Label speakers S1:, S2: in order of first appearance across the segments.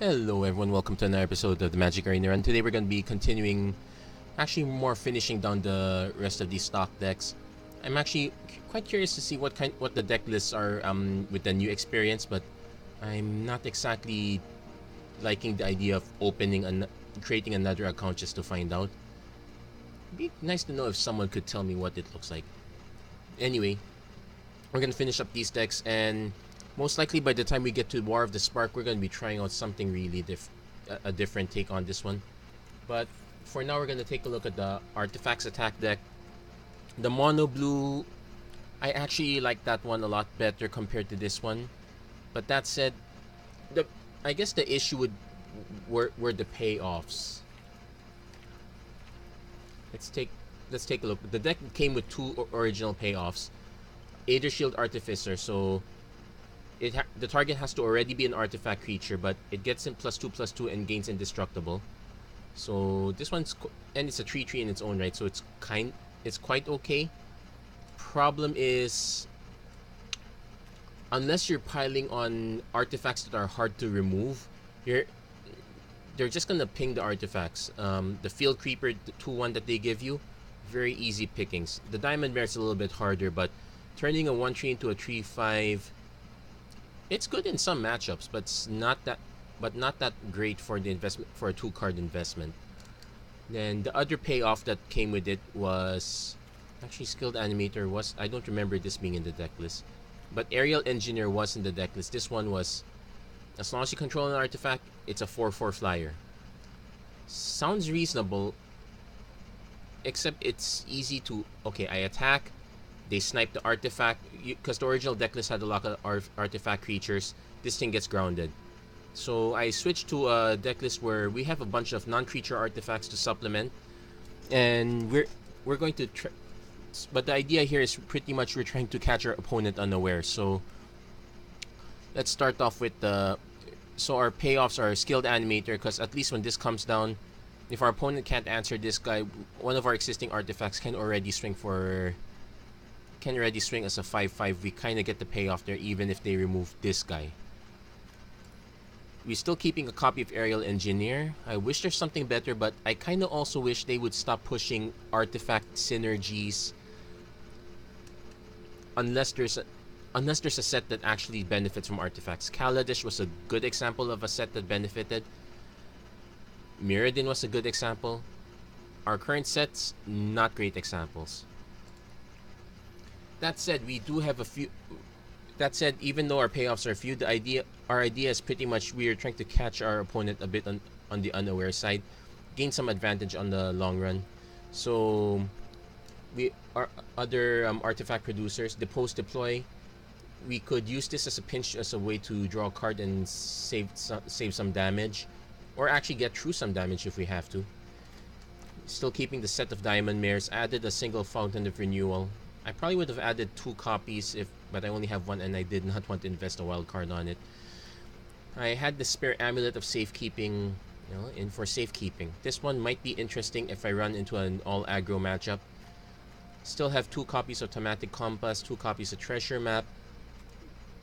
S1: Hello everyone, welcome to another episode of the MTG Arena Run. Today we're going to be continuing, actually more finishing down the rest of these stock decks. I'm actually quite curious to see what the deck lists are with the new experience, but I'm not exactly liking the idea of creating another account just to find out. It'd be nice to know if someone could tell me what it looks like. Anyway, we're going to finish up these decks, and most likely by the time we get to War of the Spark, we're going to be trying out something really a different take on this one. But for now, we're going to take a look at the Artifacts attack deck. The mono blue, I actually like that one a lot better compared to this one. But that said, I guess the issue were the payoffs. Let's take a look. The deck came with two original payoffs. Aether Shield Artificer, so the target has to already be an artifact creature, but it gets in +2/+2 and gains indestructible. So this one's and it's a 3/3 in its own right, so it's quite okay. Problem is, unless you're piling on artifacts that are hard to remove, they're just gonna ping the artifacts. The Field Creeper, the 2/1 that they give you, very easy pickings. The Diamond Mare's a little bit harder, but turning a 1/3 into a 3/5, it's good in some matchups, but not that great for the investment, for a 2-card investment. Then the other payoff that came with it was actually Skilled Animator was, I don't remember this being in the deck list, but Aerial Engineer was in the deck list. This one was, as long as you control an artifact, it's a 4/4 flyer. Sounds reasonable, except it's easy to, okay, I attack, they snipe the artifact, because the original decklist had a lot of artifact creatures. This thing gets grounded. So I switched to a decklist where we have a bunch of non-creature artifacts to supplement, and we're going to but the idea here is pretty much we're trying to catch our opponent unaware. So let's start off with so our payoffs are Skilled Animator, because at least when this comes down, if our opponent can't answer this guy, one of our existing artifacts can already swing as a 5/5. We kind of get the payoff there, even if they remove this guy. We're still keeping a copy of Aerial Engineer. I wish there's something better, but I kind of also wish they would stop pushing artifact synergies unless there's a set that actually benefits from artifacts. Kaladesh was a good example of a set that benefited. Mirrodin was a good example. Our current sets, not great examples. That said, we do have a few. That said, even though our payoffs are few, our idea is pretty much we are trying to catch our opponent a bit on the unaware side, gain some advantage on the long run. So, our other artifact producers, Depose, Deploy, we could use this as a pinch, as a way to draw a card and save some damage, or actually get through some damage if we have to. Still keeping the set of Diamond Mares. Added a single Fountain of Renewal. I probably would have added 2 copies but I only have 1, and I did not want to invest a wild card on it. I had the spare Amulet of Safekeeping, in for safekeeping. This one might be interesting if I run into an all aggro matchup. Still have 2 copies of Thematic Compass, 2 copies of Treasure Map.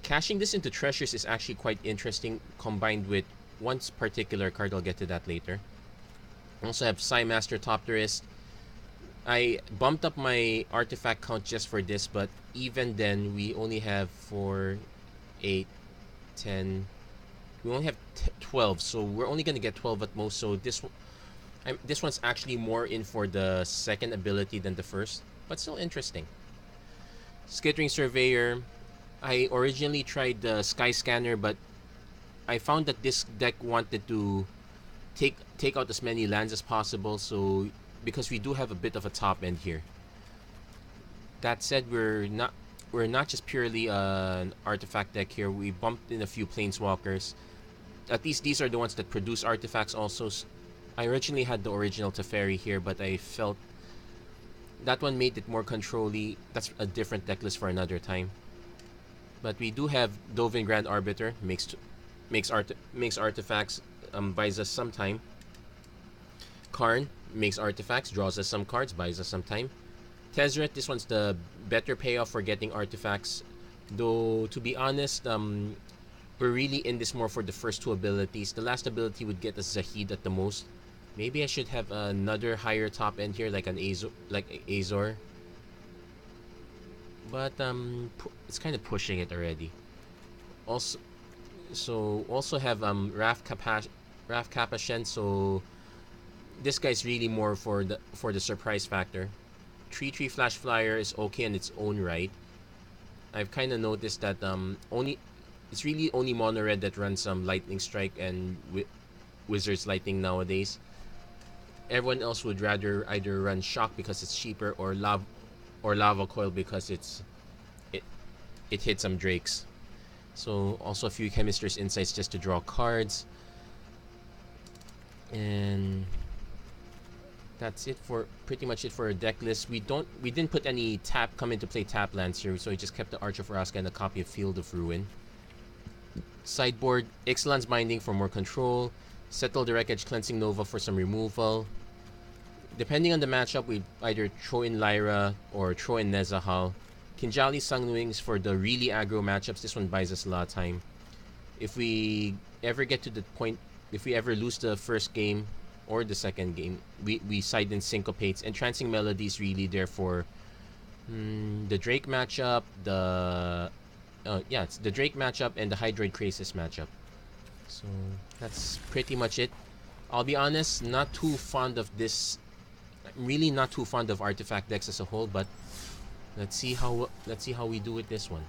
S1: Cashing this into treasures is actually quite interesting, combined with one particular card. I'll get to that later. I also have Psymaster Topterist. I bumped up my artifact count just for this, but even then, we only have 4, 8, 10. We only have 12, so we're only going to get 12 at most. So this one's actually more in for the second ability than the first, but still interesting. Skittering Surveyor. I originally tried the Sky Scanner, but I found that this deck wanted to take out as many lands as possible, so because we do have a bit of a top end here. That said, we're not just purely an artifact deck here. We bumped in a few Planeswalkers. At least these are the ones that produce artifacts also. I originally had the original Teferi here, but I felt that one made it more control-y. That's a different deck list for another time. But we do have Dovin Grand Arbiter, makes artifacts, buys us some time. Karn makes artifacts, draws us some cards, buys us some time. Tezzeret, this one's the better payoff for getting artifacts. Though, to be honest, we're really in this more for the first two abilities. The last ability would get us Zahid at the most. Maybe I should have another higher top end here, like an Azor. But it's kind of pushing it already. Also have Raf Kapashen. So this guy's really more for the surprise factor. 3/3 Flash Flyer is okay in its own right. I've kind of noticed that it's really only mono red that runs some Lightning Strike and Wizard's Lightning nowadays. Everyone else would rather either run Shock because it's cheaper, or Lava Coil because it hits some Drakes. So also a few Chemisters Insights just to draw cards. And that's it for pretty much it for our deck list. We didn't put any come into play tap lands here, so we just kept the Arch of Vraska and a copy of Field of Ruin. Sideboard, Ixalan's Binding for more control, Settle the Wreckage Cleansing Nova for some removal. Depending on the matchup, we either throw in Lyra or throw in Nezahal. Kinjali Sungwings for the really aggro matchups. This one buys us a lot of time. If we ever get to the point, if we ever lose the first game or the second game, we side in Syncopates. Entrancing Melodies really there for the Drake matchup, it's the Drake matchup and the Hydroid Crisis matchup. So that's pretty much it. I'll be honest, not too fond of this. I'm really not too fond of artifact decks as a whole, but let's see how we do with this one.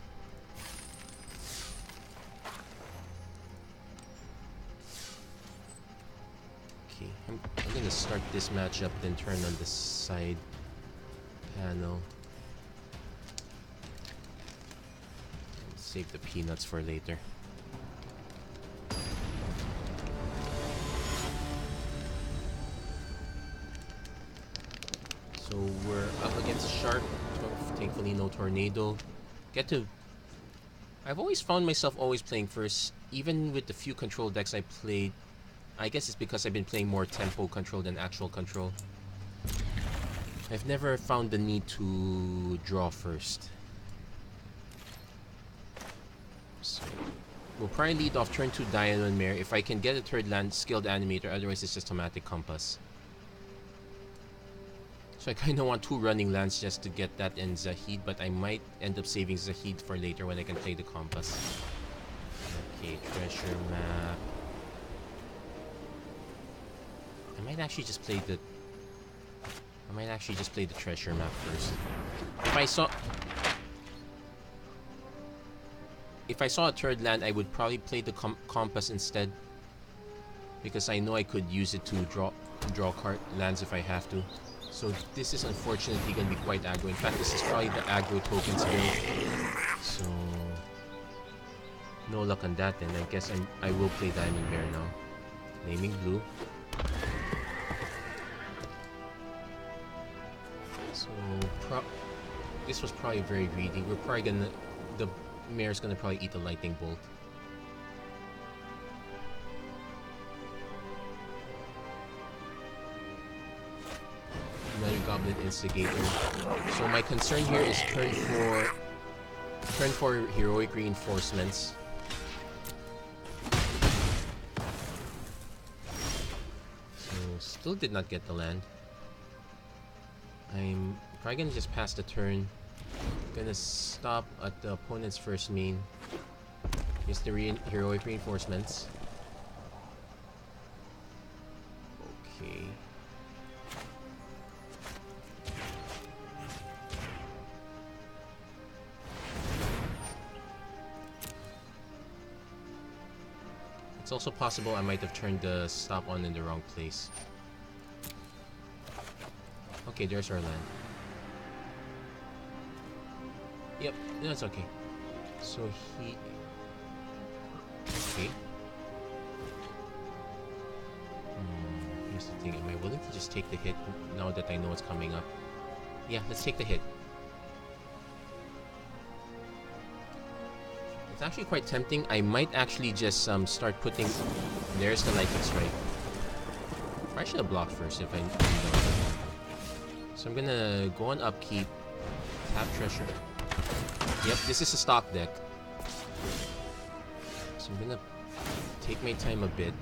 S1: Okay, I'm gonna start this matchup, then turn on the side panel. Save the peanuts for later. So we're up against Shark. Thankfully no Tornado. I've always found myself always playing first, even with the few control decks I played. I guess it's because I've been playing more tempo control than actual control. I've never found the need to draw first. So we'll probably lead off turn 2 Diano and Mare. If I can get a third land, Skilled Animator, otherwise it's just Automatic Compass. So I kind of want 2 running lands just to get that and Zahid, but I might end up saving Zahid for later when I can play the Compass. Okay, Treasure Map. I might actually just play the Treasure Map first. If I saw a third land, I would probably play the Compass instead, because I know I could use it to draw card lands if I have to. So this is unfortunately going to be quite aggro. In fact, this is probably the aggro tokens build. So no luck on that then. I guess I will play Diamond Bear now. Naming blue. So this was probably very greedy. We're probably gonna the Mare's gonna probably eat the Lightning Bolt. Another Goblin Instigator. So my concern here is turn 4 Heroic Reinforcements. So still did not get the land. I'm probably gonna just pass the turn. Gonna stop at the opponent's first main. Use the Heroic Reinforcements. Okay. It's also possible I might have turned the stop on in the wrong place. Okay, there's our land. Yep, that's okay. So he... Okay. Here's the thing. Am I willing to just take the hit now that I know what's coming up? Yeah, let's take the hit. It's actually quite tempting. I might actually just start putting... There's the Lightning Strike. I should have blocked first if I know. So I'm gonna go on upkeep. Tap Treasure. Yep, this is a stock deck. So I'm gonna take my time a bit.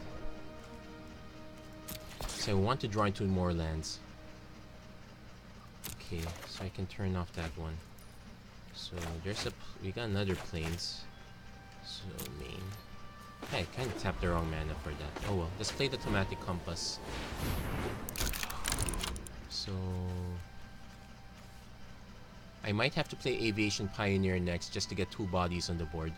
S1: So I want to draw into more lands. Okay, so I can turn off that one. So there's we got another plains. So main. I kind of tapped the wrong mana for that. Oh well, let's play the thematic compass. So I might have to play Aviation Pioneer next just to get 2 bodies on the board.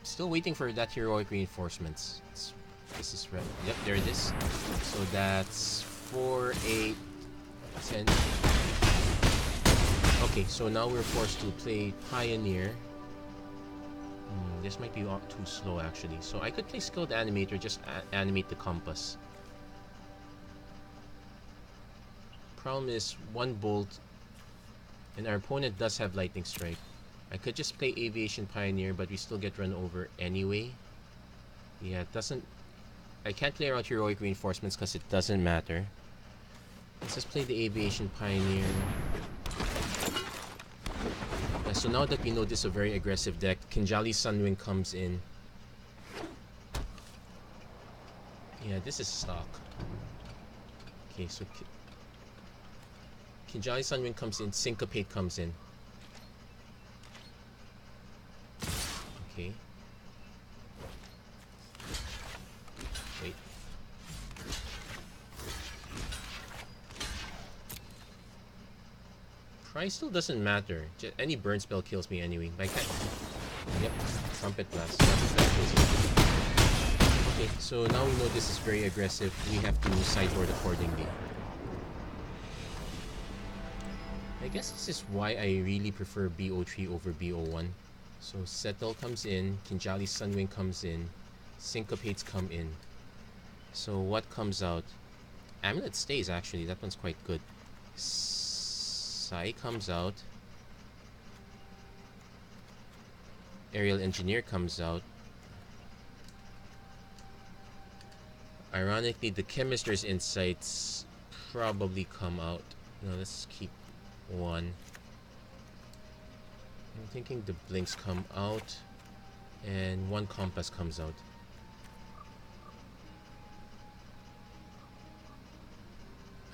S1: Still waiting for that heroic reinforcements. This is red. Yep, there it is. So that's 4, 8, 10. Okay, so now we're forced to play Pioneer. This might be too slow actually. So I could play Skilled Animator, just animate the compass. Problem is 1 bolt, and our opponent does have Lightning Strike. I could just play Aviation Pioneer, but we still get run over anyway. Yeah, it doesn't... I can't play out Heroic Reinforcements because it doesn't matter. Let's just play the Aviation Pioneer. Yeah, so now that we know this is a very aggressive deck, Kinjali Sunwing comes in. Yeah, this is stock. Okay, so Kinjali Sunwing comes in, Syncopate comes in. Okay. Wait. Price still doesn't matter. Any burn spell kills me anyway. I can't. Yep. Trumpet Blast. Okay, so now we know this is very aggressive. We have to sideboard accordingly. I guess this is why I really prefer BO3 over BO1. So Settle comes in, Kinjali Sunwing comes in, Syncopates come in. So what comes out? Amulet stays actually, that one's quite good. Sai comes out. Aerial Engineer comes out. Ironically, the Chemist's Insights probably come out. No, let's keep 1. I'm thinking the Blinks come out and 1 Compass comes out.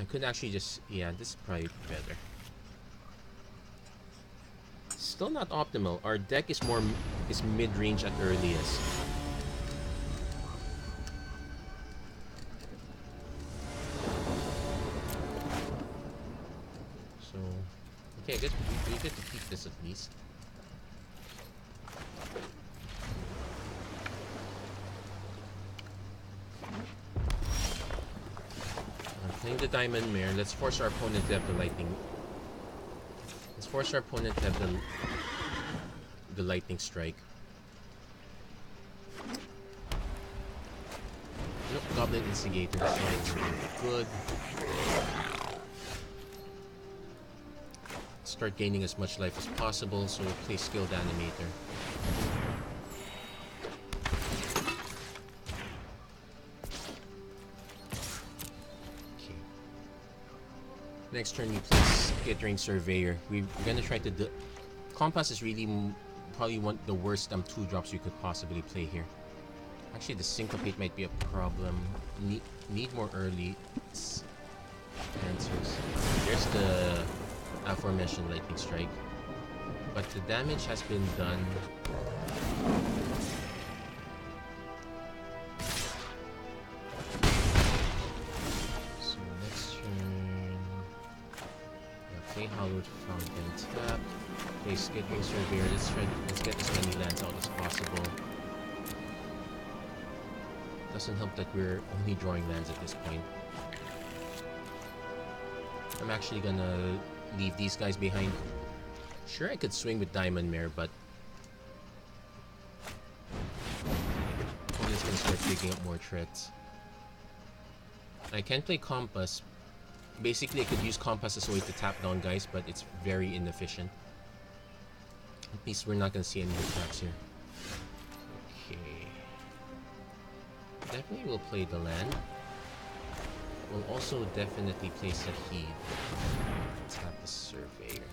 S1: I could actually just... yeah, this is probably better. Still not optimal. Our deck is mid-range at earliest. So, okay, I guess we get to keep this at least. Playing the Diamond Mare. Let's force our opponent to have the lightning. Let's force our opponent to have the lightning strike. Nope, Goblin Instigator. So good. Start gaining as much life as possible. So we'll play Skilled Animator. Next turn we play Skittering Surveyor. We're gonna try to... Compass is really probably the worst 2 drops we could possibly play here. Actually, the Syncopate might be a problem. Need more early answers. There's the aforementioned Lightning Strike. But the damage has been done. Hallowed Fountain tap. Play Skittering Surveyor. Let's get as many lands out as possible. Doesn't help that we're only drawing lands at this point. I'm actually gonna leave these guys behind. Sure, I could swing with Diamond Mare, but I'm just gonna start picking up more threats. I can play Compass. Basically, I could use Compass as a way to tap down guys, but it's very inefficient. At least we're not gonna see any attacks here. Okay. Definitely we'll play the land. We'll also definitely play Sahid. Tap the Surveyor.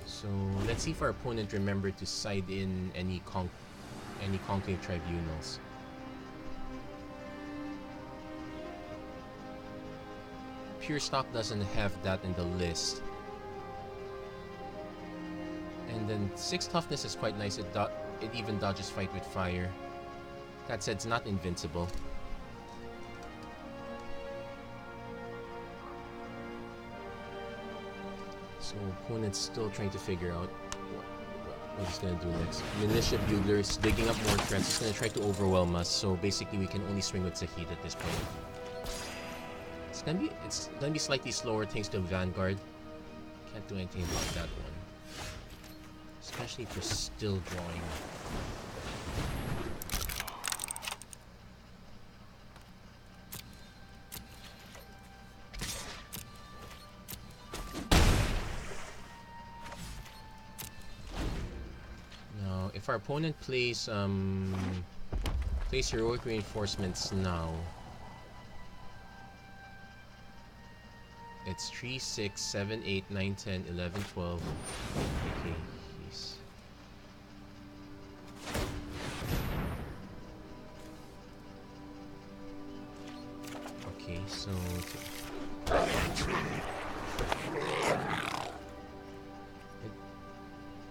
S1: So So let's see if our opponent remembered to side in any conclave tribunals. Pure stock doesn't have that in the list. And then 6 toughness is quite nice. It even dodges fight with fire. That said, it's not invincible. So opponent's still trying to figure out what he's gonna do next. Militia Bugler is digging up more threats. He's gonna try to overwhelm us. So basically, we can only swing with Zahid at this point. It's gonna be slightly slower thanks to Vanguard. Can't do anything about that one. Especially if we're still drawing. Now, if our opponent plays heroic reinforcements now, it's 3, 6, 7, 8, 9, 10, 11, 12. Okay. Okay, so it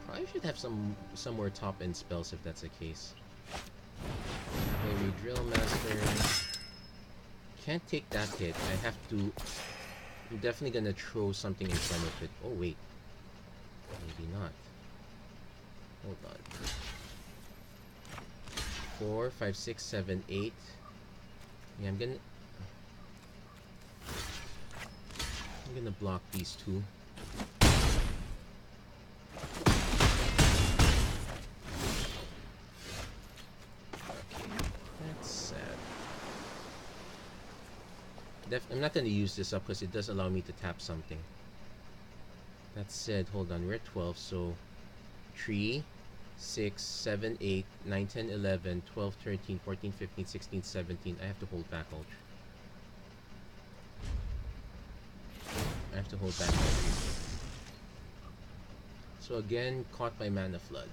S1: probably should have some more top end spells if that's the case. Maybe Drill Master. Can't take that hit. I have to. I'm definitely gonna throw something in front of it. Oh wait, maybe not. Hold on. 4, 5, 6, 7, 8. Yeah, I'm gonna block these two. Okay, that's sad. I'm not gonna use this up because it does allow me to tap something. That said, hold on, we're at 12, so 3, 6, 7, 8, 9, 10, 11, 12, 13, 14, 15, 16, 17. I have to hold back all. I have to hold back all. So again, caught by Mana Flood.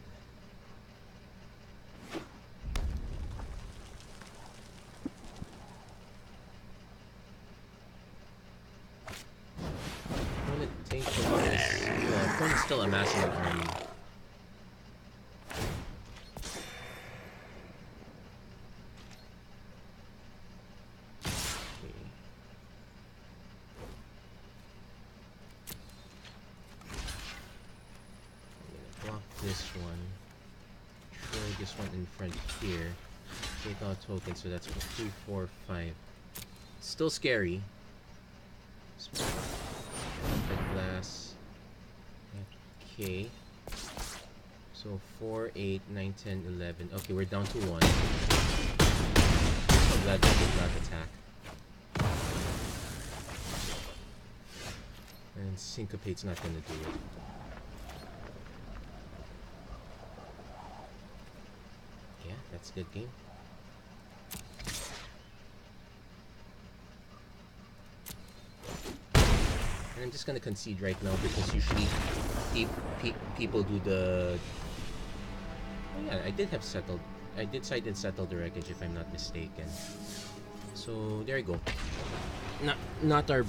S1: Opponent's still amassing an army. In front here, take out tokens, so that's 2, 4, 5. Still scary. Glass. Okay. So 4, 8, 9, 10, 11. Okay, we're down to 1. I'm glad that did not attack. And Syncopate's not gonna do it. That's a good game. And I'm just gonna concede right now because usually people do the. Oh yeah, I did have settled. I did side and settle the wreckage if I'm not mistaken. So there you go. Not our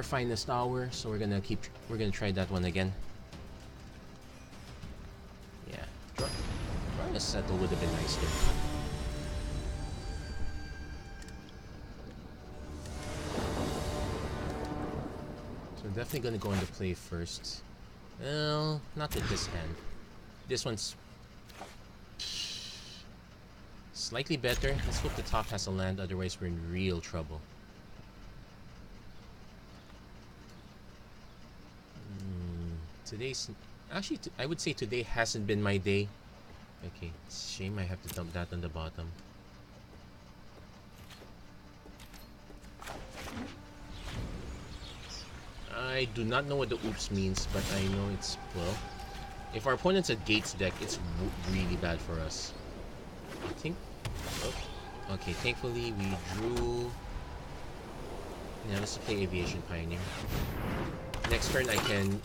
S1: finest hour. So we're gonna try that one again. A settle would have been nice there. So we're definitely gonna go into play first. Well, not with this hand. This one's slightly better. Let's hope the top has a land, otherwise we're in real trouble. Actually, I would say today hasn't been my day. Okay, shame I have to dump that on the bottom. I do not know what the oops means, but I know it's, well, if our opponent's a Gates deck, it's really bad for us. I think, oh, okay, thankfully we drew. Yeah, let's play Aviation Pioneer. Next turn I can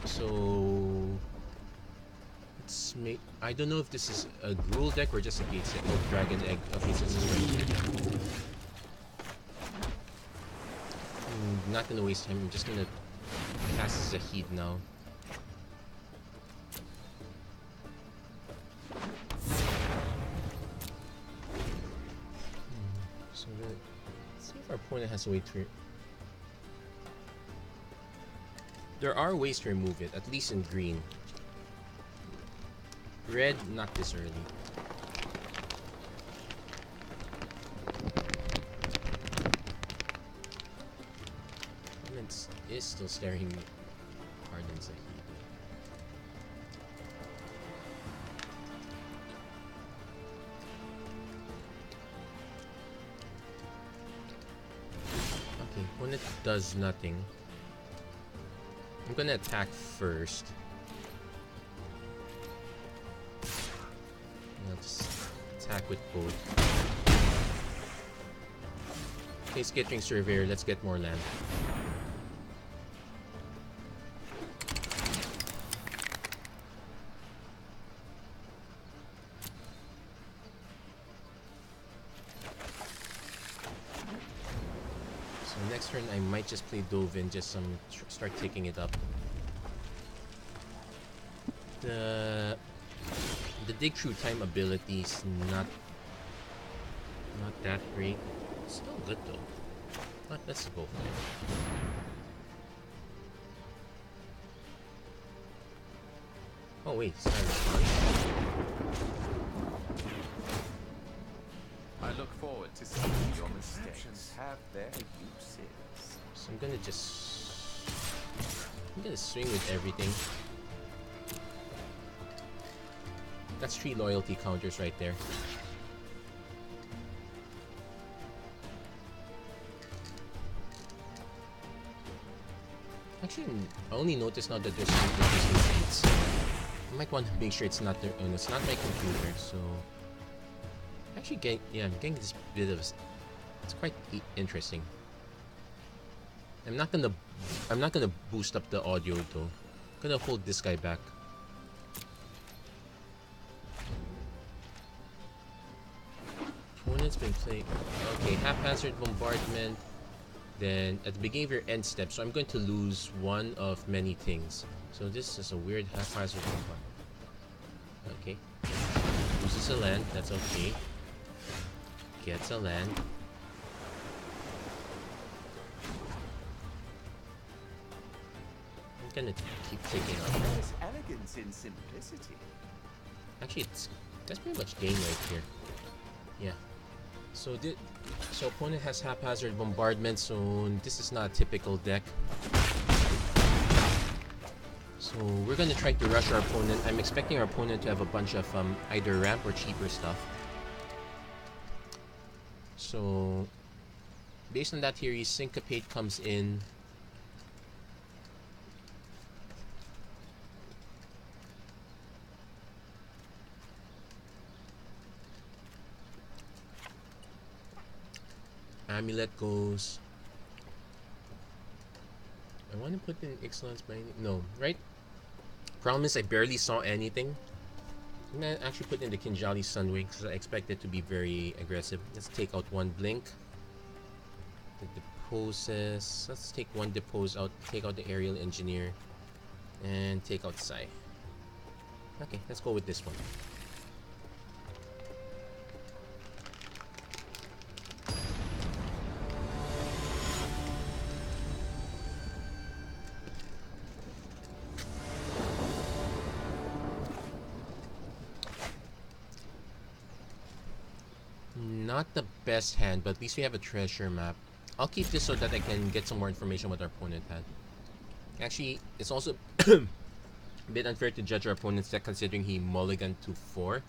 S1: So let's make. I don't know if this is a gruel deck or just a gate set. Oh, dragon egg. Okay, so this is right. Not gonna waste time. I'm just gonna cast Zahid now. So let's see if our opponent has a way to. There are ways to remove it, at least in green. Red, not this early. Opponent is still staring hard in Zahid. Okay, opponent does nothing. I'm gonna attack first. I'll just attack with both. Okay, Skittering Surveyor, let's get more land. So next turn I might just play Dovin, just start taking it up. The dig through time ability is not that great. It's still good though. Let's go for it. Oh wait, it's not response.
S2: I look forward to seeing your mistakes have their uses.
S1: So I'm gonna swing with everything. That's 3 loyalty counters right there. Actually, I only noticed now that there's some seats. I might want to make sure it's not there. Oh, no, it's not my computer. So actually, I'm getting this bit of. It's quite interesting. I'm not gonna boost up the audio though. I'm gonna hold this guy back. Opponent's been playing. Okay, haphazard bombardment. Then at the beginning of your end step, so I'm going to lose one of many things. So this is a weird haphazard bombardment. Okay. Loses a land, that's okay. Gets a land. I'm gonna keep taking up.
S2: There's elegance in simplicity.
S1: Actually, that's pretty much game right here. Yeah. So opponent has haphazard bombardment, so this is not a typical deck. So we're gonna try to rush our opponent. I'm expecting our opponent to have a bunch of either ramp or cheaper stuff. So based on that theory, Syncopate comes in. Amulet goes. I want to put in Ixalan's Binding. No, right? Problem is I barely saw anything. I'm gonna actually put in the Kinjali Sunwing because I expect it to be very aggressive. Let's take out one Blink. The Deposes. Let's take one Depose out. Take out the Aerial Engineer. And take out Sai. Okay, let's go with this one. Not the best hand, but at least we have a treasure map. I'll keep this so that I can get some more information what our opponent had. Actually, it's also a bit unfair to judge our opponent's deck considering he mulliganed to 4.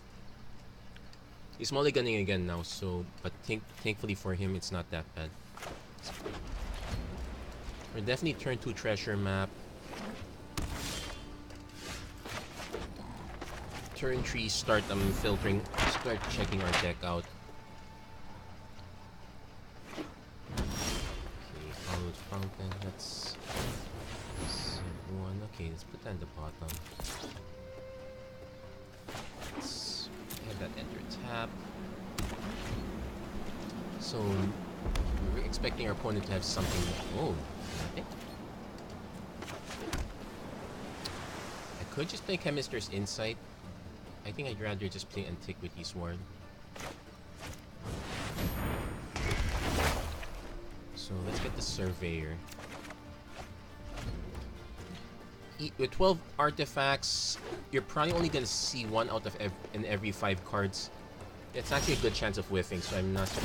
S1: He's mulliganing again now, so but thankfully for him, it's not that bad. We're definitely turn 2 treasure map. Turn 3, start filtering, start checking our deck out. Fountain, that's one. Okay, let's put that in the bottom. Let's have that enter tap. So we're expecting our opponent to have something. Oh, nothing. I could just play Chemister's Insight. I think I'd rather just play Antiquity's Ward. So let's get the Surveyor. With 12 artifacts, you're probably only gonna see one out of every 5 cards. It's actually a good chance of whiffing, so I'm not too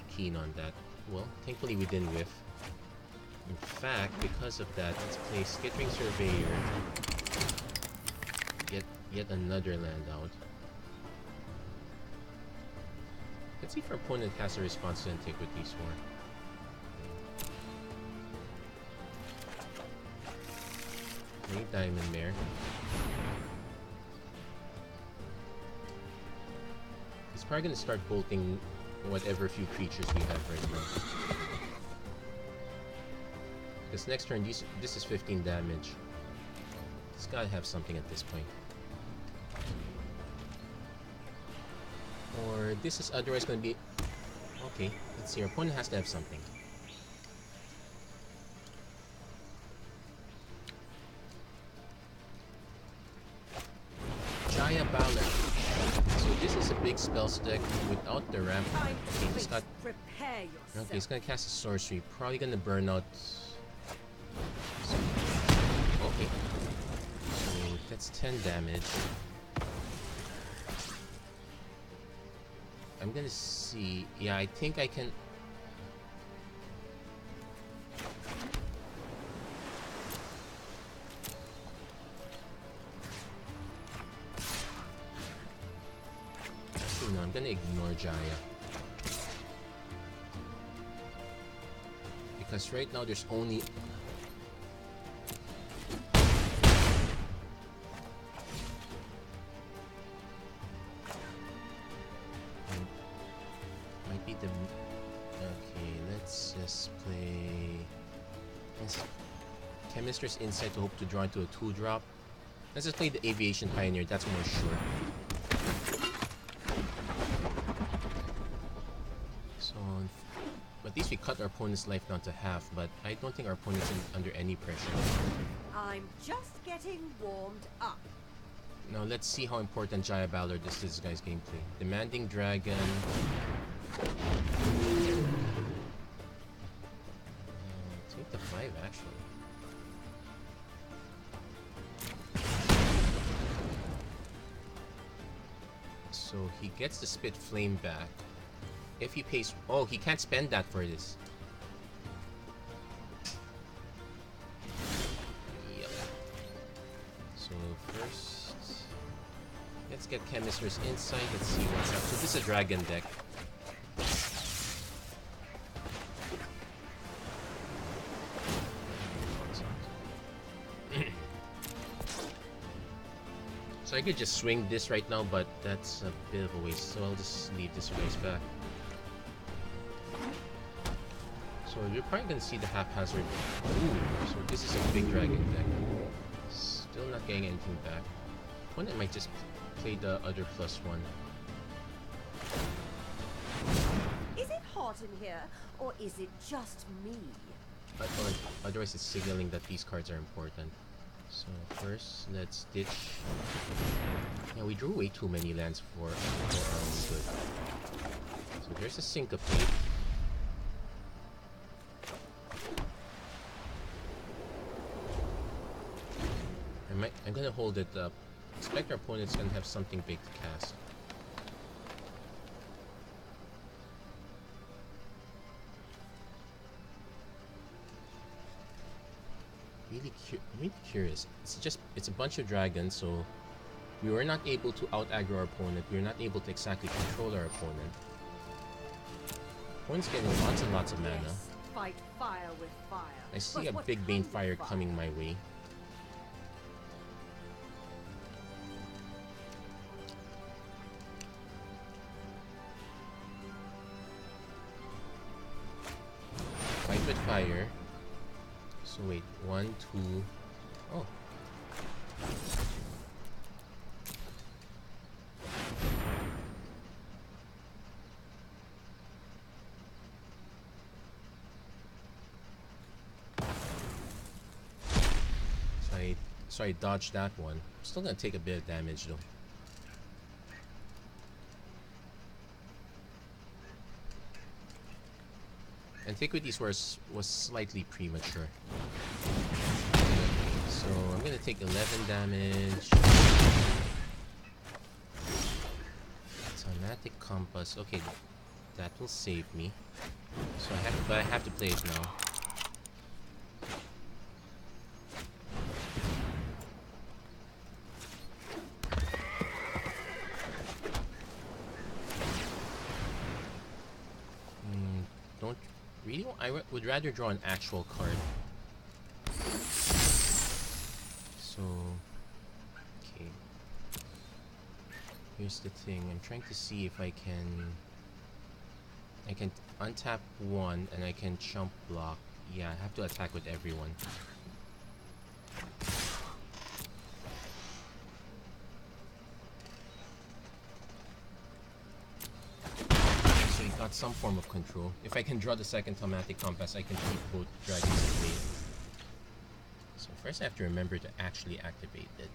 S1: keen on that. Well, thankfully we didn't whiff. In fact, because of that, let's play Skittering Surveyor. Get yet another land out. Let's see if our opponent has a response to Antiquity's War. Diamond Mare. He's probably gonna start bolting whatever few creatures we have right now. Because next turn, this is 15 damage. He's gotta have something at this point. Or this is otherwise gonna be... Okay, let's see. Our opponent has to have something. Jaya Ballard. So this is a big spell stack without the ramp. Okay, he's got... Okay, he's gonna cast a sorcery. Probably gonna burn out... Okay. So that's 10 damage. I'm gonna see... Yeah, I think I can... No, I'm gonna ignore Jaya. Because right now there's only... Might be the... Okay, let's just play... Chemister's Insight to hope to draw into a 2-drop. Let's just play the Aviation Pioneer, that's more sure. At least we cut our opponent's life down to half, but I don't think our opponent's under any pressure.
S3: I'm just getting warmed up.
S1: Now let's see how important Jaya Ballard is to this guy's gameplay. Demanding Dragon. Take the 5 actually. So he gets the Spit Flame back. If he pays... Oh, he can't spend that for this. Yep. So first... Let's get Chemister's Insight. Let's see what's up. So this is a dragon deck. So I could just swing this right now, but that's a bit of a waste. So I'll just leave this guys back. So you're probably gonna see the haphazard. Ooh, so this is a big dragon deck. Still not getting anything back. Opponent might just play the other +1.
S3: Is it hot in here, or is it just me?
S1: Otherwise it's signaling that these cards are important. So first, let's ditch. Yeah, we drew way too many lands for our own good. So there's a Syncopate. I'm gonna hold it up. Expect our opponent's gonna have something big to cast. Really curious. It's a bunch of dragons, so we were not able to out aggro our opponent. We were not able to exactly control our opponent. Opponent's getting lots and lots of mana.
S3: Yes, fight fire with fire.
S1: I see
S3: But
S1: a
S3: what
S1: big Bane
S3: kind of
S1: Fire coming my way. Fight with fire. So wait, 1, 2... Oh. So I dodged that one. Still gonna take a bit of damage though. Antiquities was slightly premature. So I'm gonna take 11 damage. Automatic compass. Okay, that will save me. So I have to play it now. Don't really. I would rather draw an actual card. So, okay. Here's the thing. I'm trying to see if I can untap one and I can chump block. Yeah, I have to attack with everyone. So he got some form of control. If I can draw the second automatic compass, I can keep both dragons away. So first I have to remember to actually activate it.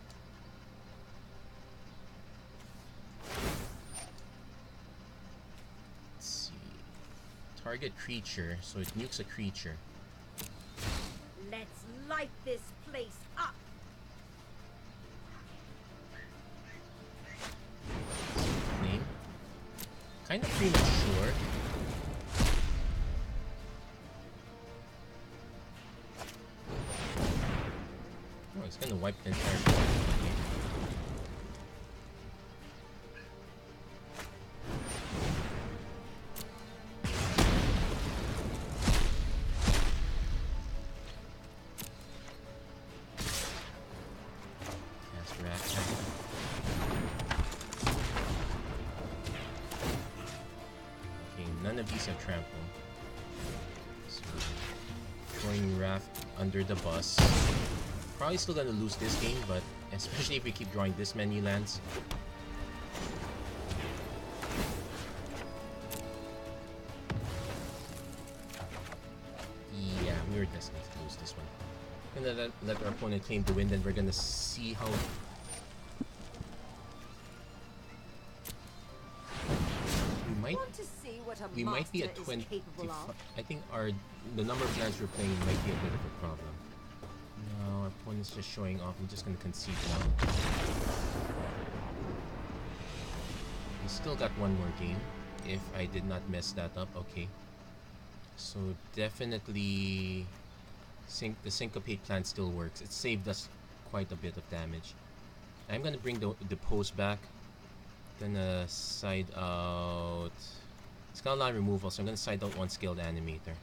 S1: Target creature, so it nukes a creature.
S3: Let's light this place up.
S1: Name? Kind of premature. Oh, it's gonna wipe the entire board. Okay. None of these have trample. So, throwing Wrath under the bus. Probably still gonna lose this game, but especially if we keep drawing this many lands. Yeah, we were destined to lose this one. We're gonna let our opponent claim the win, then we're gonna see how. We might be at 20. I think the number of lands we're playing might be a bit of a problem. No, our opponent's just showing off. I'm just gonna concede now. We still got one more game. If I did not mess that up, okay. So definitely, the syncopate plan still works. It saved us quite a bit of damage. I'm gonna bring the post back. Gonna side out. It's got a lot of removal, so I'm gonna side out one skilled animator.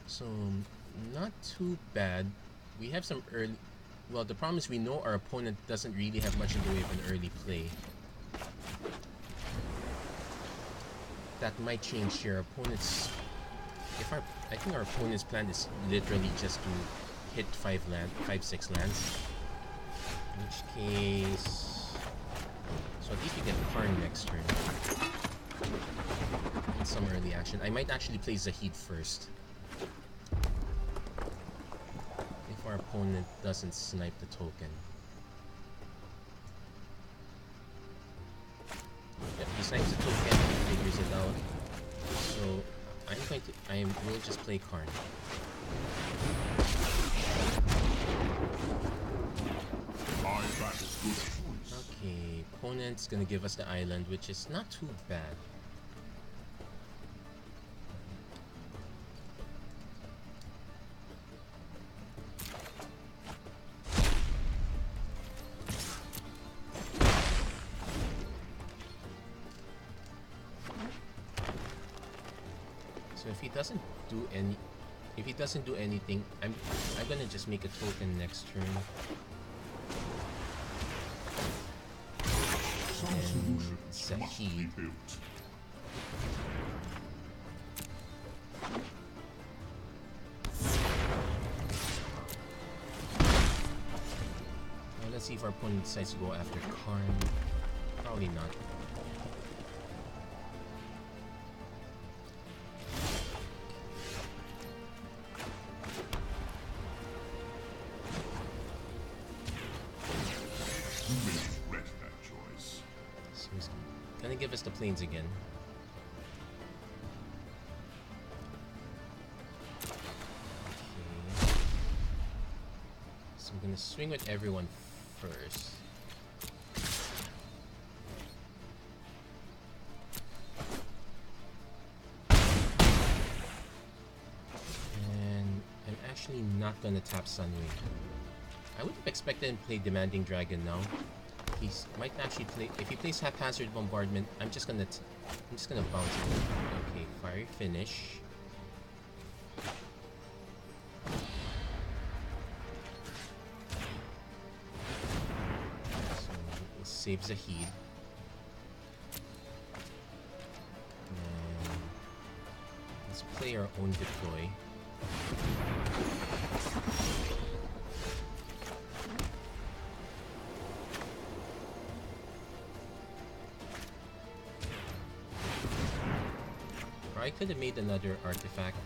S1: So, not too bad. We have some early. Well, the problem is we know our opponent doesn't really have much in the way of an early play. That might change here. Opponents, I think our opponent's plan is literally just to hit 5-6 lands. In which case, so at least we get Karn next turn. And some early action. I might actually play Zahid first. If our opponent doesn't snipe the token. Yep, he snipes the token, figures it out. So I will just play Karn. Okay, opponent's gonna give us the island, which is not too bad. So if he doesn't do anything, I'm gonna just make a token next turn. And Zahid. see if our opponent decides to go after Karn. Probably not. So he's gonna give us the plains again. Okay. So I'm gonna swing with everyone first. And I'm actually not gonna tap Sunwing. I would have expected him to play Demanding Dragon now. He might actually play. If he plays Haphazard Bombardment, I'm just gonna bounce it. Okay, Fiery Finish. So it saves a heat. And let's play our own deploy. I could have made another artifact,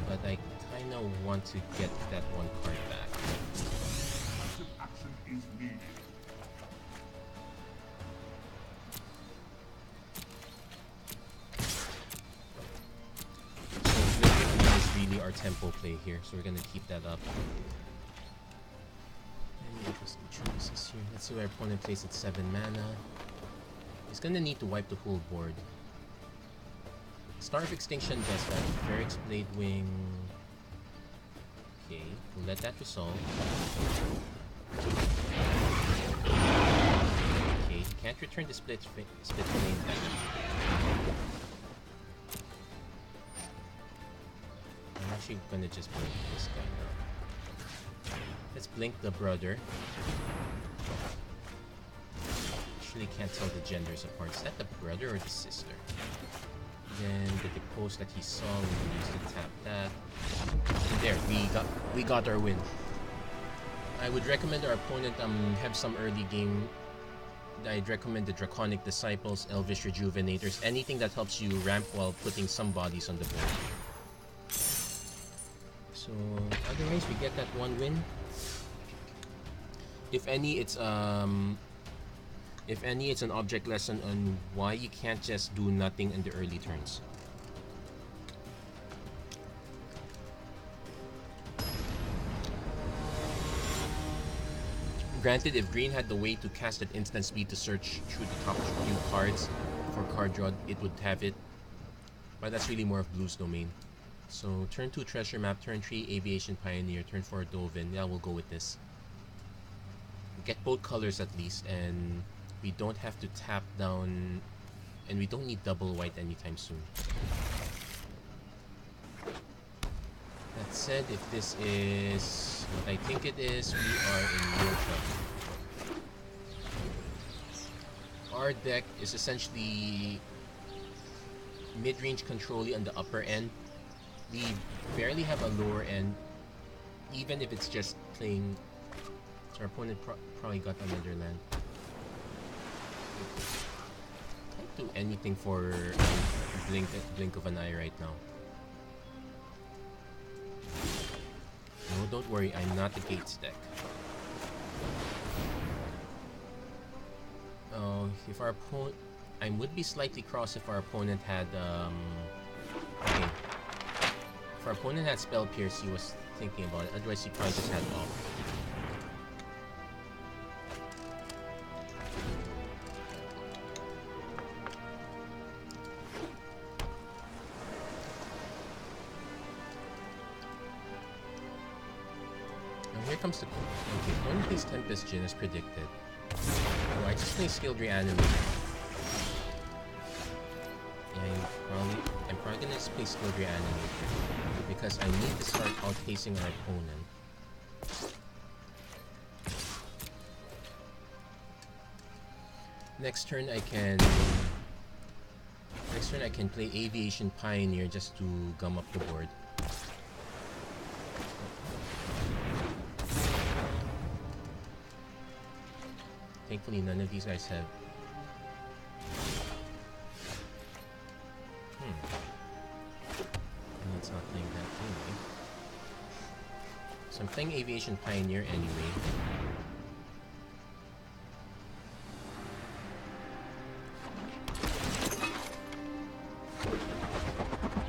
S1: but I kind of want to get that one card back.
S4: Action is needed.
S1: So Mediocre is really our tempo play here, so we're gonna keep that up. Any interesting choices here? Let's see where our opponent plays at 7 mana. He's gonna need to wipe the whole board. Star of Extinction does that. Ferrix Blade Wing. Okay, we'll let that resolve. Okay, can't return the split flame back. I'm actually gonna just blink this guy now. Let's blink the brother. Actually can't tell the genders apart. Is that the brother or the sister? Then the depose that he saw, we used to tap that. And there, we got our win. I would recommend our opponent have some early game. I'd recommend the Draconic Disciples, Elvish Rejuvenators, anything that helps you ramp while putting some bodies on the board. So otherwise we get that one win. If any, it's an object lesson on why you can't just do nothing in the early turns. Granted, if green had the way to cast at instant speed to search through the top few cards for card draw, it would have it. But that's really more of blue's domain. So turn 2 Treasure Map, turn 3 Aviation Pioneer, turn 4 Dovin. Yeah, we'll go with this. Get both colors at least, and we don't have to tap down, and we don't need double white anytime soon. That said, if this is what I think it is, we are in real trouble. Our deck is essentially mid-range control-y on the upper end. We barely have a lower end, even if it's just playing. So our opponent probably got another land. Can't do anything for blink of an eye right now. No, don't worry, I'm not the Gates deck. Oh, if our opponent, I would be slightly cross if our opponent had okay. If our opponent had Spell Pierce, he was thinking about it. Otherwise, he probably just had off. Here comes the... Okay, one plays Tempest Djinn as predicted. Oh, I just play Skilled Reanimator. I'm probably gonna just play Skilled Reanimator because I need to start outpacing our opponent. Next turn I can play Aviation Pioneer just to gum up the board. Thankfully, none of these guys have. And it's not playing that anyway. So I'm playing Aviation Pioneer anyway.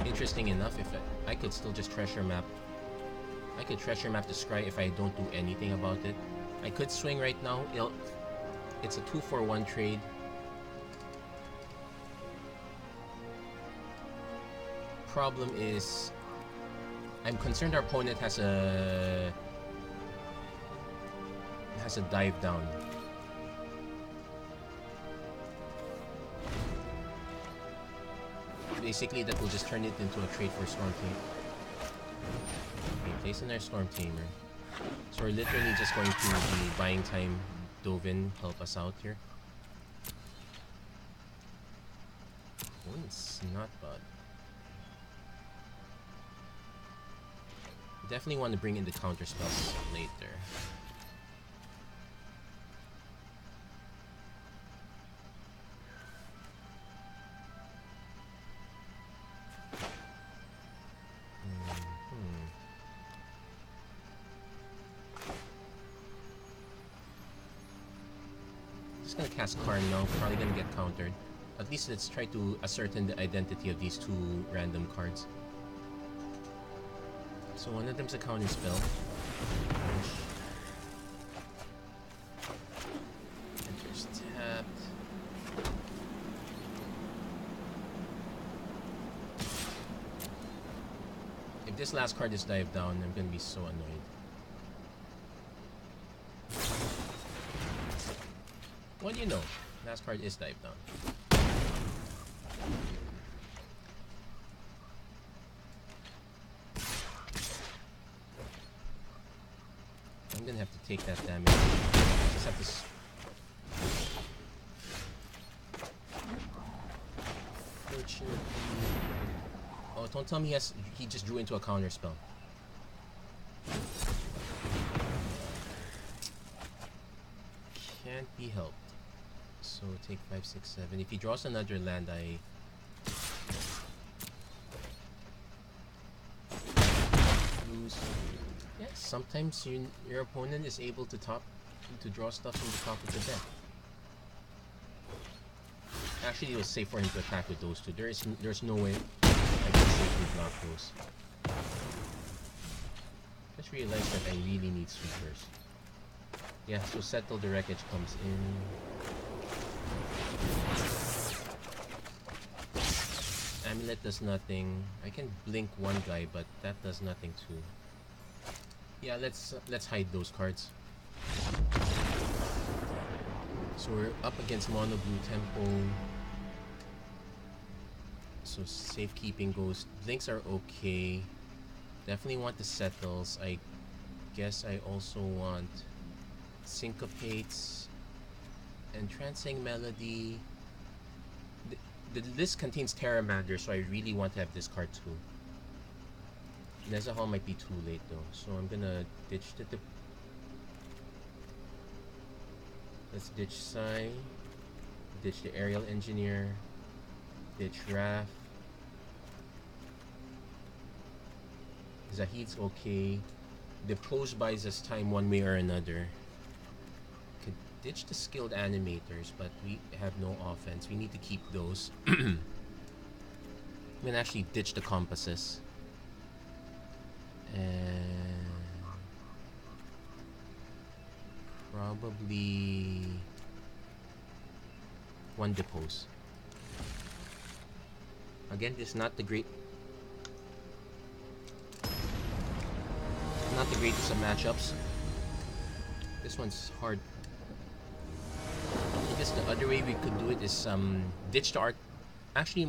S1: Interesting enough, if I could still just treasure map. I could treasure map the Scry if I don't do anything about it. I could swing right now. It's a 2-for-1 trade. Problem is, I'm concerned our opponent has a dive down. Basically, that will just turn it into a trade for Storm Tamer. Okay, placing our Storm Tamer. So we're literally just going to be buying time. Dovin, help us out here. Oh, it's not bad. Definitely want to bring in the counter spells later. Just gonna cast Karn now, probably gonna get countered. At least let's try to ascertain the identity of these two random cards. So one of them's a counter spell. Enters tapped. If this last card is dive down, I'm gonna be so annoyed. What do you know? Last card is dive down. I'm gonna have to take that damage. Just have to. Fortunately. Oh, don't tell me he just drew into a counter spell. Can't be helped. So take 5, 6, 7. If he draws another land, I lose. Yeah, sometimes your opponent is able to draw stuff from the top of the deck. Actually, it was safe for him to attack with those two. There's no way I can safely block those. Just realized that I really need sweepers. Yeah, so Settle the Wreckage comes in. Amulet does nothing. I can blink one guy, but that does nothing too. Yeah, let's hide those cards. So we're up against Mono Blue Tempo. So safekeeping goes. Blinks are okay. Definitely want the Settles. I guess I also want Syncopates and Trancing Melody. The list contains Terramander, so I really want to have this card too. Nezahal might be too late though, so I'm gonna ditch the let's ditch Sai, ditch the Aerial Engineer, ditch Raph. Zahid's okay. The pose buys us time one way or another. Could ditch the skilled animators, but we have no offense. We need to keep those. I'm gonna actually ditch the compasses. And probably one depose. Again, this is not the greatest of matchups. This one's hard. I guess the other way we could do it is ditch the art. Actually,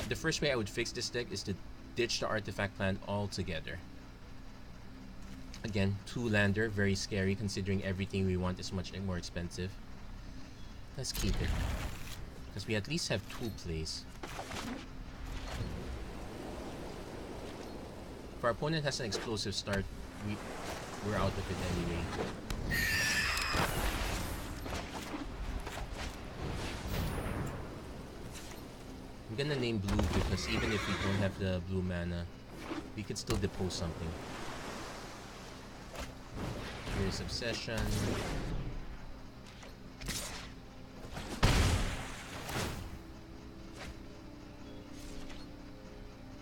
S1: the first way I would fix this deck is to ditch the artifact plan altogether. Again, 2-lander, very scary considering everything we want is much more expensive. Let's keep it, because we at least have 2 plays. If our opponent has an explosive start, we're out of it anyway. I'm gonna name blue because even if we don't have the blue mana, we could still depose something. Here's Obsession.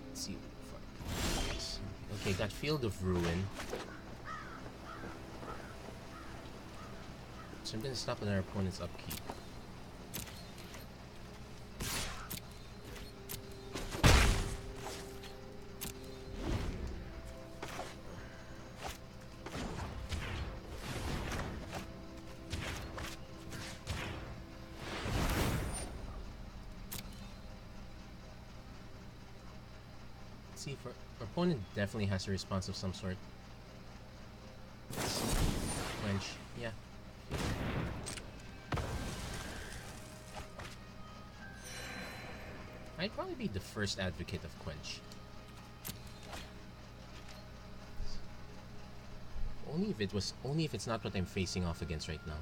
S1: Let's see. Okay, got Field of Ruin. So I'm gonna stop on our opponent's upkeep. See, for our opponent definitely has a response of some sort. Quench, yeah. I'd probably be the first advocate of Quench. Only if it's not what I'm facing off against right now.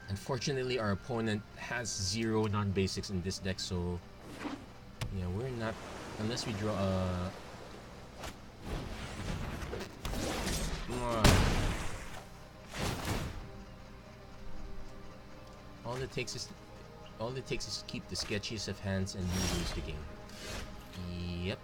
S1: Unfortunately, our opponent has 0 non-basics in this deck, so yeah, we're not, unless we draw a all it takes is to keep the sketchiest of hands and you lose the game. Yep.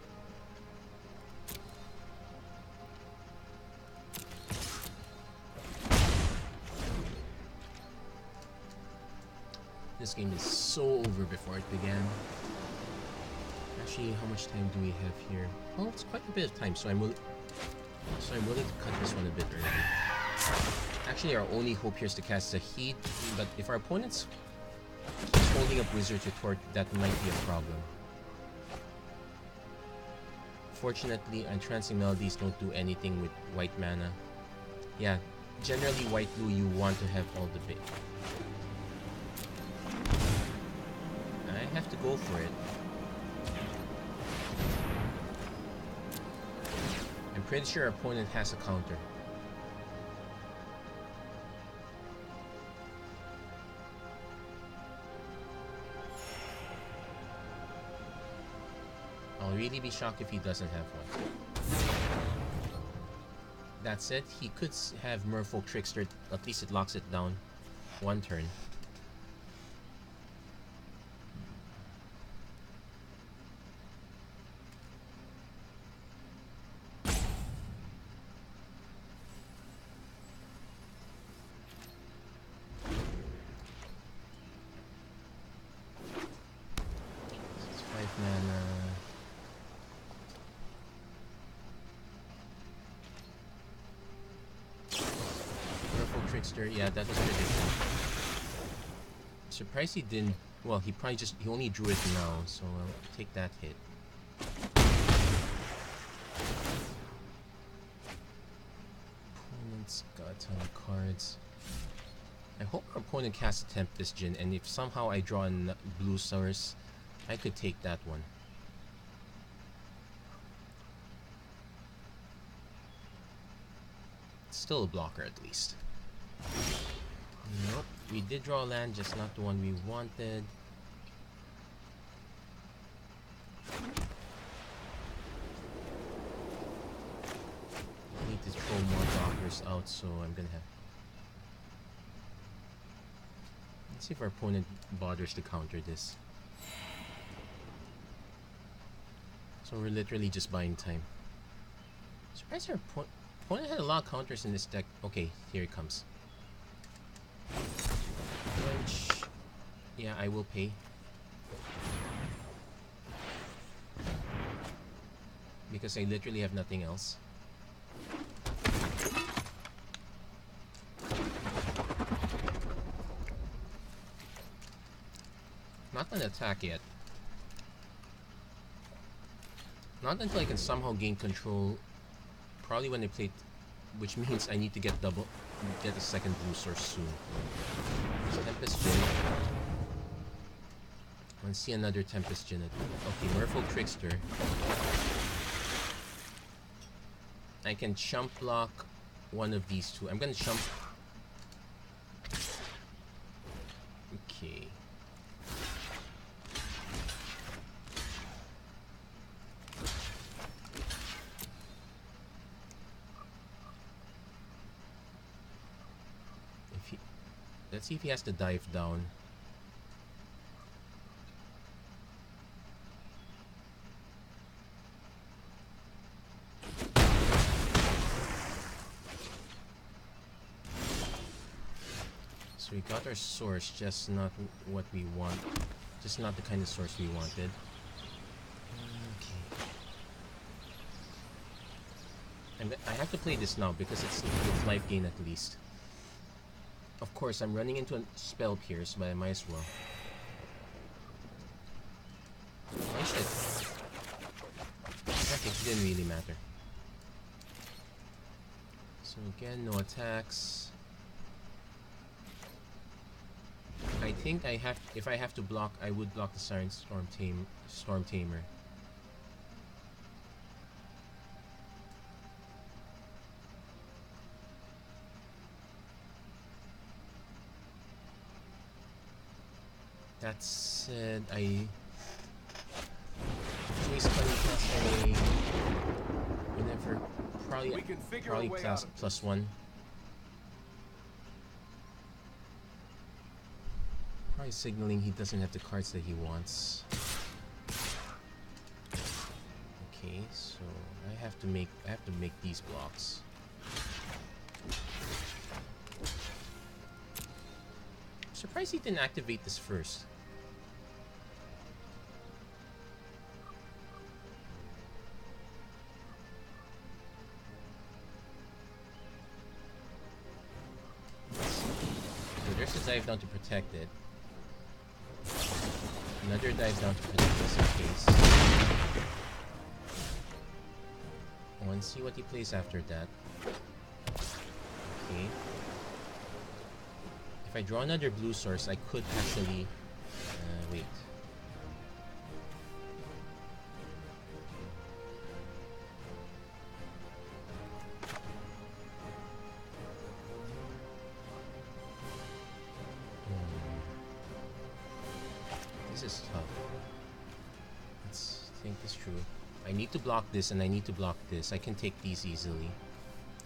S1: This game is so over before it began. Actually, how much time do we have here? Well, it's quite a bit of time, so I'm willing to cut this one a bit early. Actually, our only hope here is to cast a Heat, but if our opponent's keeps holding up Wizard's Retort, that might be a problem. Fortunately, Entrancing Melodies don't do anything with white mana. Yeah, generally white-blue, you want to have all the big. I have to go for it. I'm pretty sure our opponent has a counter. I'll really be shocked if he doesn't have one. That said, he could have Merfolk Trickster. At least it locks it down. One turn. Yeah, that was ridiculous. Surprised he didn't. Well, he only drew it now, so I'll take that hit. Opponent's got a ton of cards. I hope our opponent casts Tempest Djinn, and if somehow I draw a blue source, I could take that one. It's still a blocker at least. Nope, we did draw a land, just not the one we wanted. I need to throw more blockers out, so I'm gonna have... Let's see if our opponent bothers to counter this. So we're literally just buying time. Surprised our opponent had a lot of counters in this deck. Okay, here it comes. Which, yeah, I will pay. Because I literally have nothing else. Not an attack yet. Not until I can somehow gain control. Probably when I play, which means I need to get a second blue source soon. Tempest Djinn. Let's see another Tempest Djinn. Okay, Merfolk Trickster. I can chump block one of these two. I'm gonna chump. Okay. Let's see if he has to dive down. So we got our source, just not what we want. Just not the kind of source we wanted. Okay. I have to play this now because it's life gain at least. Of course, I'm running into a spell pierce, but I might as well. Oh shit. Okay, it didn't really matter. So again, no attacks. I think I have, if I have to block, I would block the Siren Storm Tamer. That said, I whenever probably class +1. Probably signaling he doesn't have the cards that he wants. Okay, so I have to make these blocks. I'm surprised he didn't activate this first. So there's a dive down to protect it. Another dive down to protect us in case. I want to see what he plays after that. Okay. If I draw another blue source, I could actually... wait. This is tough. Let's think this through. I need to block this and I need to block this. I can take these easily.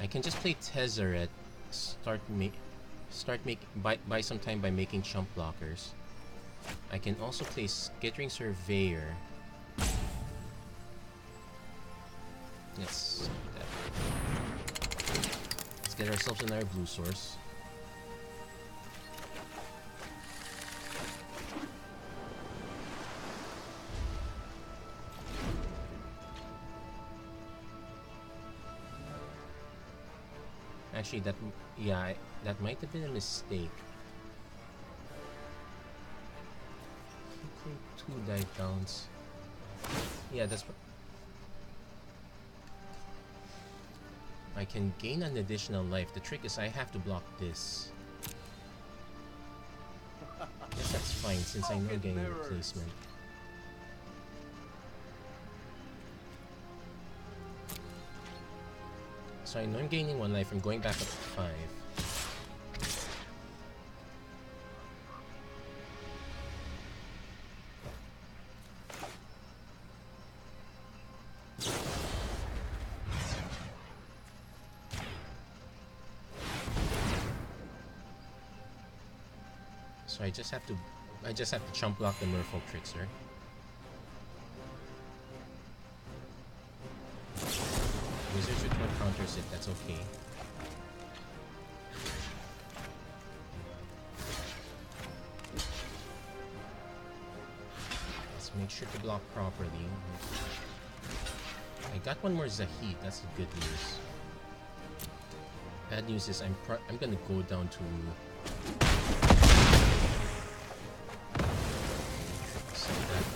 S1: I can just play Tezzeret, buy some time by making chump blockers. I can also play Skittering Surveyor. Let's do that. Let's get ourselves another blue source. Actually, that might have been a mistake. Two dive downs. Yeah, that's. I can gain an additional life. The trick is I have to block this. Guess that's fine since I know getting a replacement. So I know I'm gaining 1 life. I'm going back up to 5. So I just have to chump block the Merfolk Trickster. Wizard's Return counters it, that's okay. Let's make sure to block properly. I got one more Zahid, that's the good news. Bad news is I'm gonna go down to... Set that out.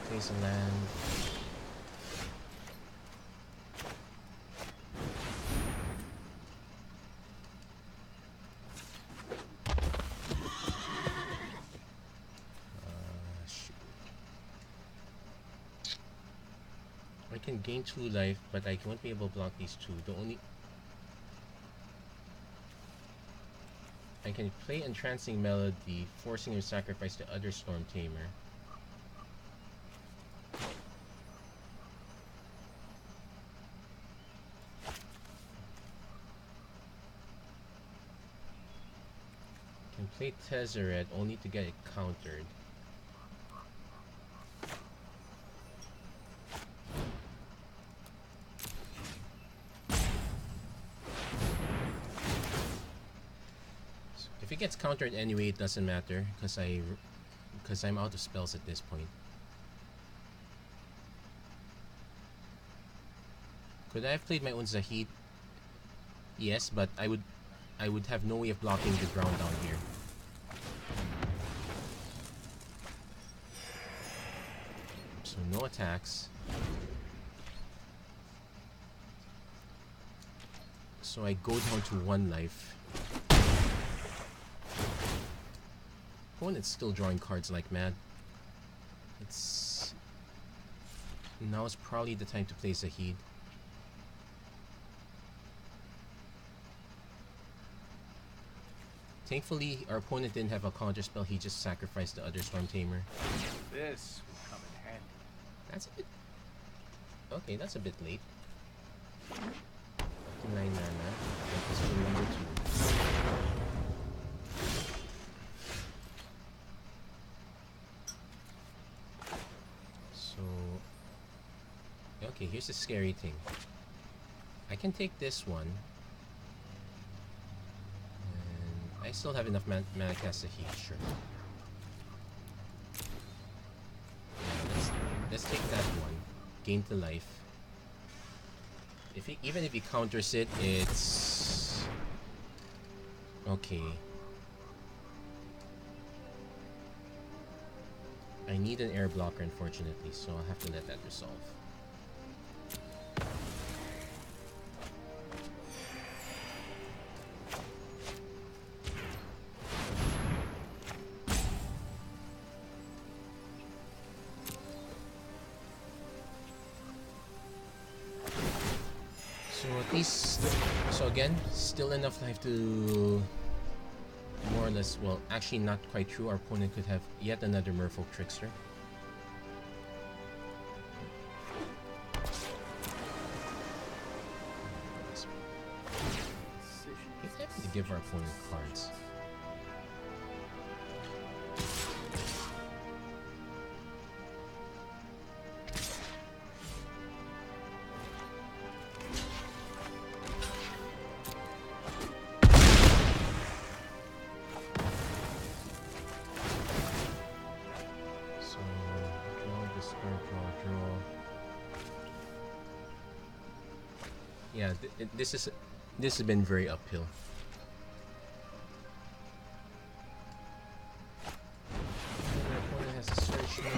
S1: Place a land. Shoot. I can gain 2 life, but I won't be able to block these 2. I can play Entrancing Melody, forcing your sacrifice to other Storm Tamer. Play Tezzeret only to get it countered. So if it gets countered anyway, it doesn't matter because I'm out of spells at this point. Could I have played my own Zahid? Yes, but I would have no way of blocking the ground down here. So no attacks. So I go down to 1 life. Opponent's still drawing cards like mad. Now's probably the time to play Zahid. Thankfully, our opponent didn't have a counter spell. He just sacrificed the other Storm Tamer.
S2: This will come in handy.
S1: That's a bit... Okay, that's a bit late. 9 mana. That is for number 2. So... Okay, here's the scary thing. I can take this one. I still have enough mana cast to heal, sure. Yeah, let's take that one. Gain to life. Even if he counters it, it's okay. I need an air blocker, unfortunately, so I'll have to let that resolve. So again, still enough life to more or less, well, actually not quite true. Our opponent could have yet another Merfolk Trickster. He's happy to give our opponent cards. Yeah, this has been very uphill. Our opponent has a search mode.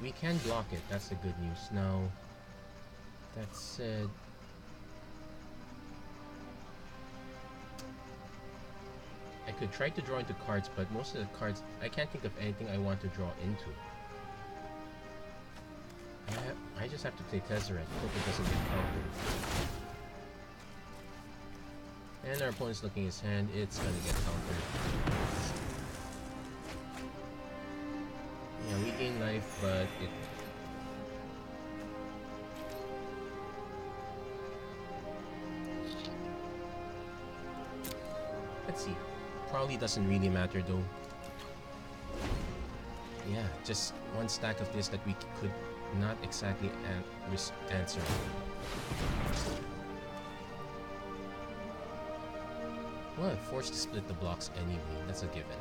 S1: We can block it. That's the good news. Now, that said, I could try to draw into cards, but most of the cards, I can't think of anything I want to draw into. I just have to play Tezzeret. Hope it doesn't get countered. And our opponent's looking at his hand. It's gonna get countered. Yeah, we gain life, but it... Let's see. Probably doesn't really matter though. Yeah, just one stack of this that we could not exactly answer. Well, I'm forced to split the blocks anyway. That's a given.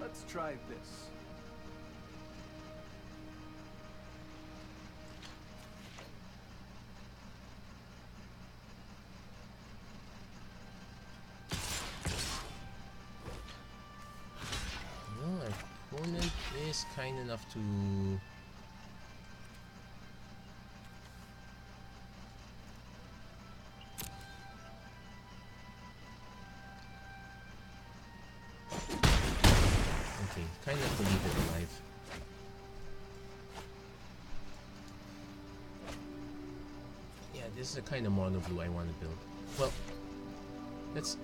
S2: Let's try this.
S1: Is kind enough to kind enough to leave it alive. Yeah, this is the kind of mono blue I want to build. Well, let's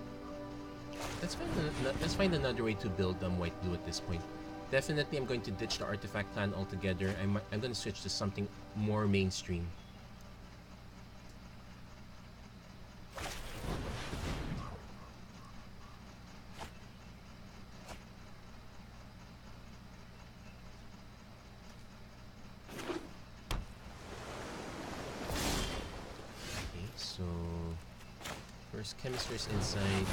S1: find another way to build white blue at this point. Definitely, I'm going to ditch the artifact plan altogether. I'm going to switch to something more mainstream. course, Chemist's Insight.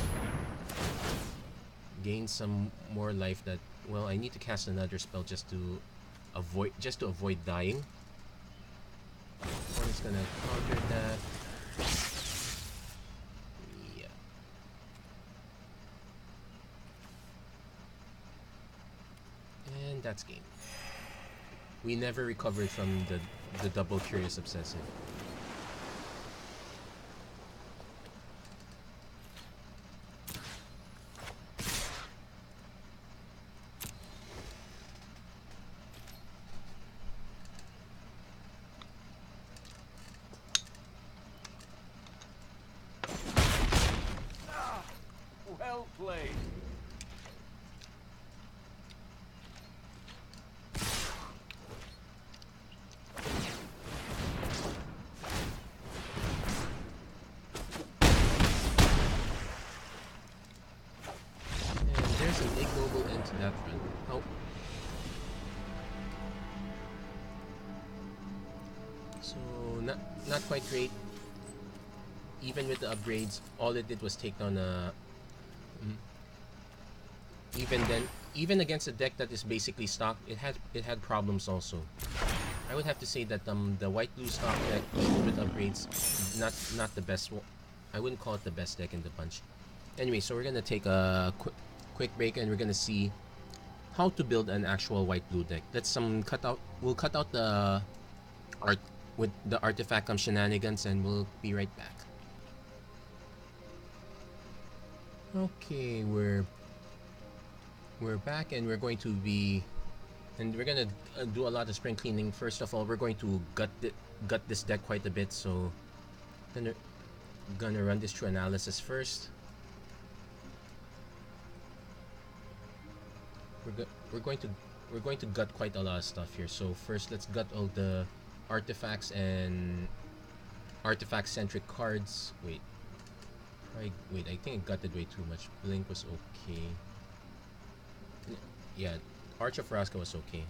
S1: Gain some more life that, well, I need to cast another spell just to avoid dying. One is gonna counter that. Yeah. And that's game. We never recovered from the double Curious Obsessive.
S2: Well played.
S1: And there's an ignoble end to that run. Oh. So not quite great. Even with the upgrades, all it did was take down a. Even then, even against a deck that is basically stock, it had problems also. I would have to say that the white blue stock deck, even with upgrades, not the best one. I wouldn't call it the best deck in the bunch. Anyway, so we're gonna take a quick break and we're gonna see how to build an actual white blue deck. Let's we'll cut out the art with the artifact shenanigans and we'll be right back. Okay, we're back and we're going to do a lot of spring cleaning. First of all, we're going to gut this deck quite a bit, so gonna run this through analysis first. We're going to gut quite a lot of stuff here. So first, let's gut all the artifacts and artifact centric cards. Wait, I think I gutted way too much. Blink was okay. Yeah, Arch of Vraska was okay.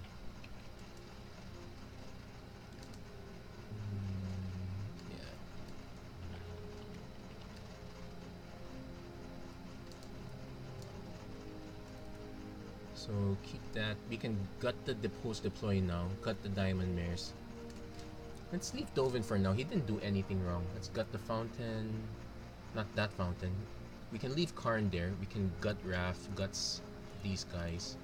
S1: Yeah. So keep that. We can gut the post deploy now. Cut the diamond mares. Let's leave Dovin for now. He didn't do anything wrong. Let's gut the fountain. Not that fountain. We can leave Karn there. We can gut Raph. Guts these guys.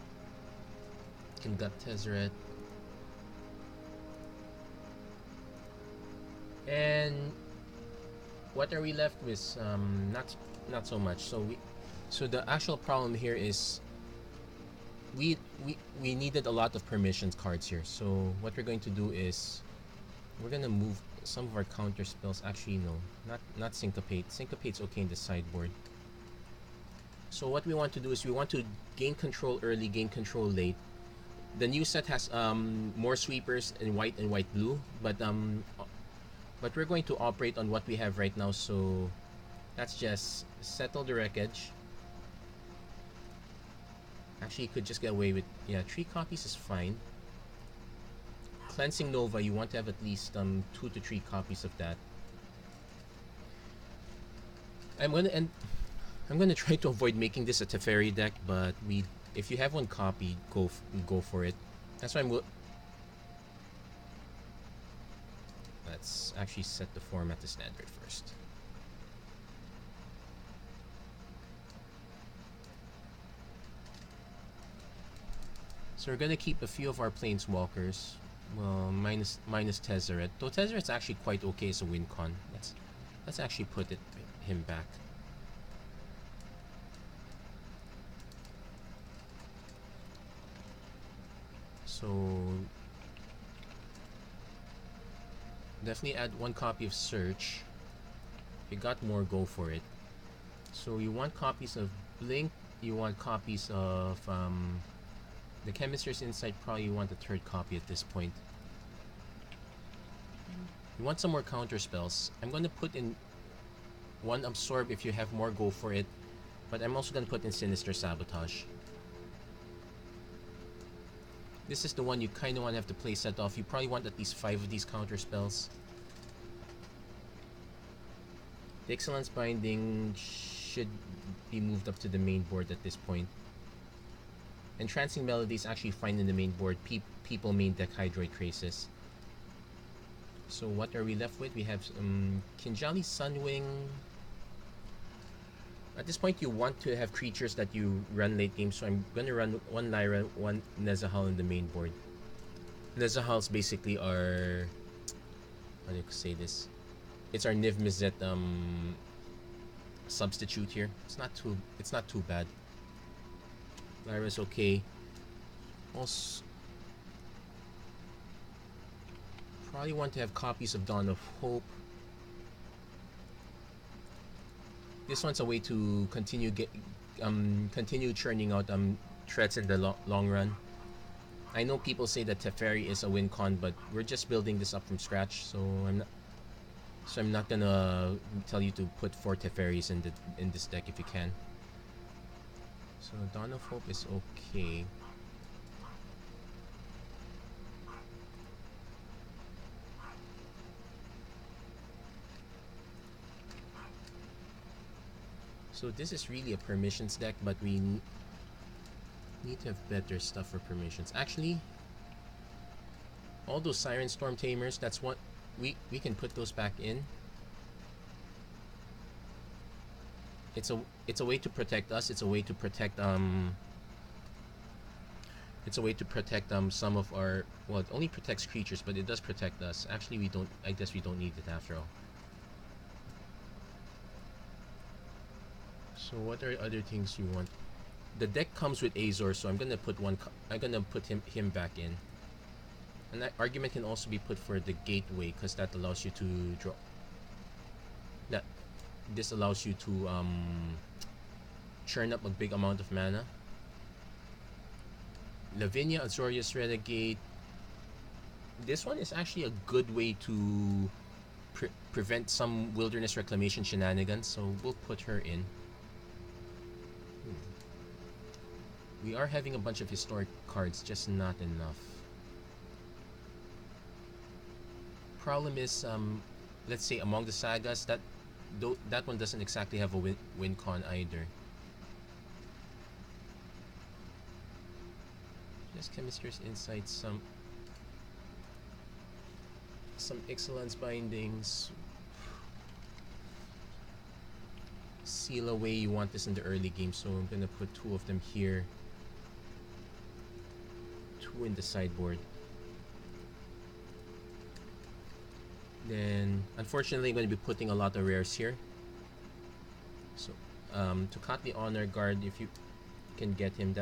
S1: Can gut Tezzeret. And what are we left with? Not so much. So the actual problem here is we needed a lot of permissions cards here. So what we're going to do is we're gonna move some of our counter spells. Actually, no, not syncopate. Syncopate's okay in the sideboard. So what we want to do is we want to gain control early, gain control late. The new set has more sweepers in white and white blue, but we're going to operate on what we have right now. So let's just settle the wreckage. Actually, you could just get away with 3 copies is fine. Cleansing Nova, you want to have at least 2 to 3 copies of that. I'm gonna try to avoid making this a Teferi deck, but if you have one copy, go for it. That's why let's actually set the format to standard first. So we're gonna keep a few of our planeswalkers. Well, minus Tezzeret. Though Tezzeret's actually quite okay as a win con. Let's actually put him back. So definitely add 1 copy of Search. If you got more, go for it. So you want copies of Blink. You want copies of the Chemist's Insight. Probably you want the 3rd copy at this point. You want some more counter spells. I'm going to put in 1 Absorb. If you have more, go for it. But I'm also going to put in Sinister Sabotage. This is the one you kind of want to have to play set off. You probably want at least 5 of these counter spells. The Excellence Binding should be moved up to the main board at this point. Entrancing Melody is actually fine in the main board. People main deck Hydroid Traces. So what are we left with? We have Kinjali Sunwing. At this point, you want to have creatures that you run late game, so I'm gonna run one Lyra, one Nezahal in the main board. Nezahals basically are, how do you say this? It's our Niv Mizzet substitute here. It's not too bad. Lyra's okay. Also, probably want to have copies of Dawn of Hope. This one's a way to continue churning out threats in the long run. I know people say that Teferi is a win con, but we're just building this up from scratch, so I'm not gonna tell you to put 4 Teferis in this deck if you can. So Dawn of Hope is okay. So this is really a permissions deck, but we need to have better stuff for permissions. Actually, all those Siren Storm Tamers, that's what we can put those back in. It's a way to protect us. It's a way to protect some of our, well, it only protects creatures, but it does protect us. Actually, I guess we don't need it after all. So what are other things you want? The deck comes with Azor, so I'm gonna put him back in. And that argument can also be put for the Gateway, because that allows you to draw. This allows you to churn up a big amount of mana. Lavinia, Azorius Renegade. This one is actually a good way to prevent some Wilderness Reclamation shenanigans, so we'll put her in. We are having a bunch of historic cards, just not enough. Problem is, let's say Among the Sagas, that one doesn't exactly have a win con either. Just Chemistry's Insight, some Excellence Bindings. Seal Away, you want this in the early game, so I'm gonna put 2 of them here. 2 in the sideboard. Then, unfortunately, I'm going to be putting a lot of rares here. So, Tocatli Honor Guard, if you can get him,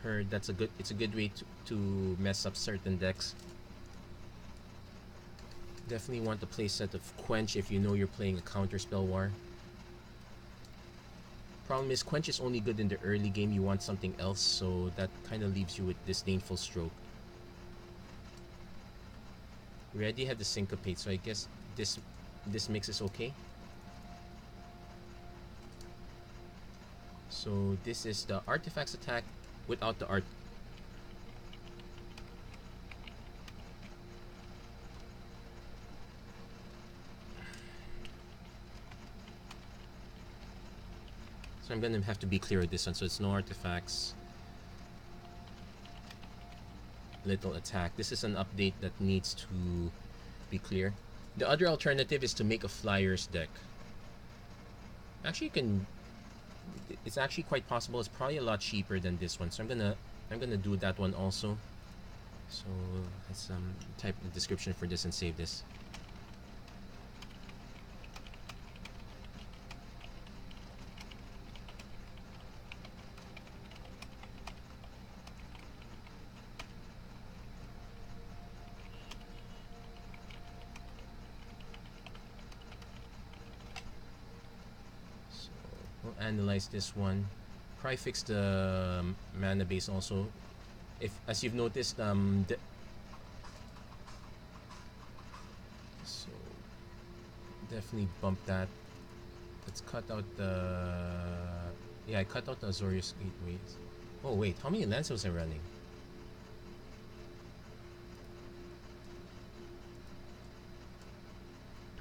S1: her, it's a good way to mess up certain decks. Definitely want to play set of Quench if you know you're playing a counter spell war. Problem is, Quench is only good in the early game. You want something else, so that kind of leaves you with Disdainful Stroke. We already have the Syncopate, so I guess this mix is okay. So this is the Artifacts attack without the art. So I'm gonna have to be clear with this one, so it's no artifacts. Little attack. This is an update that needs to be clear. The other alternative is to make a flyers deck. Actually, you can. It's actually quite possible. It's probably a lot cheaper than this one, so I'm gonna do that one also. So let's type the description for this and save this. Analyze this one. Probably fix the mana base also. If, as you've noticed, so definitely bump that. Let's cut out the. Yeah, I cut out the Azorius Gateways. Oh wait, how many Lances are running?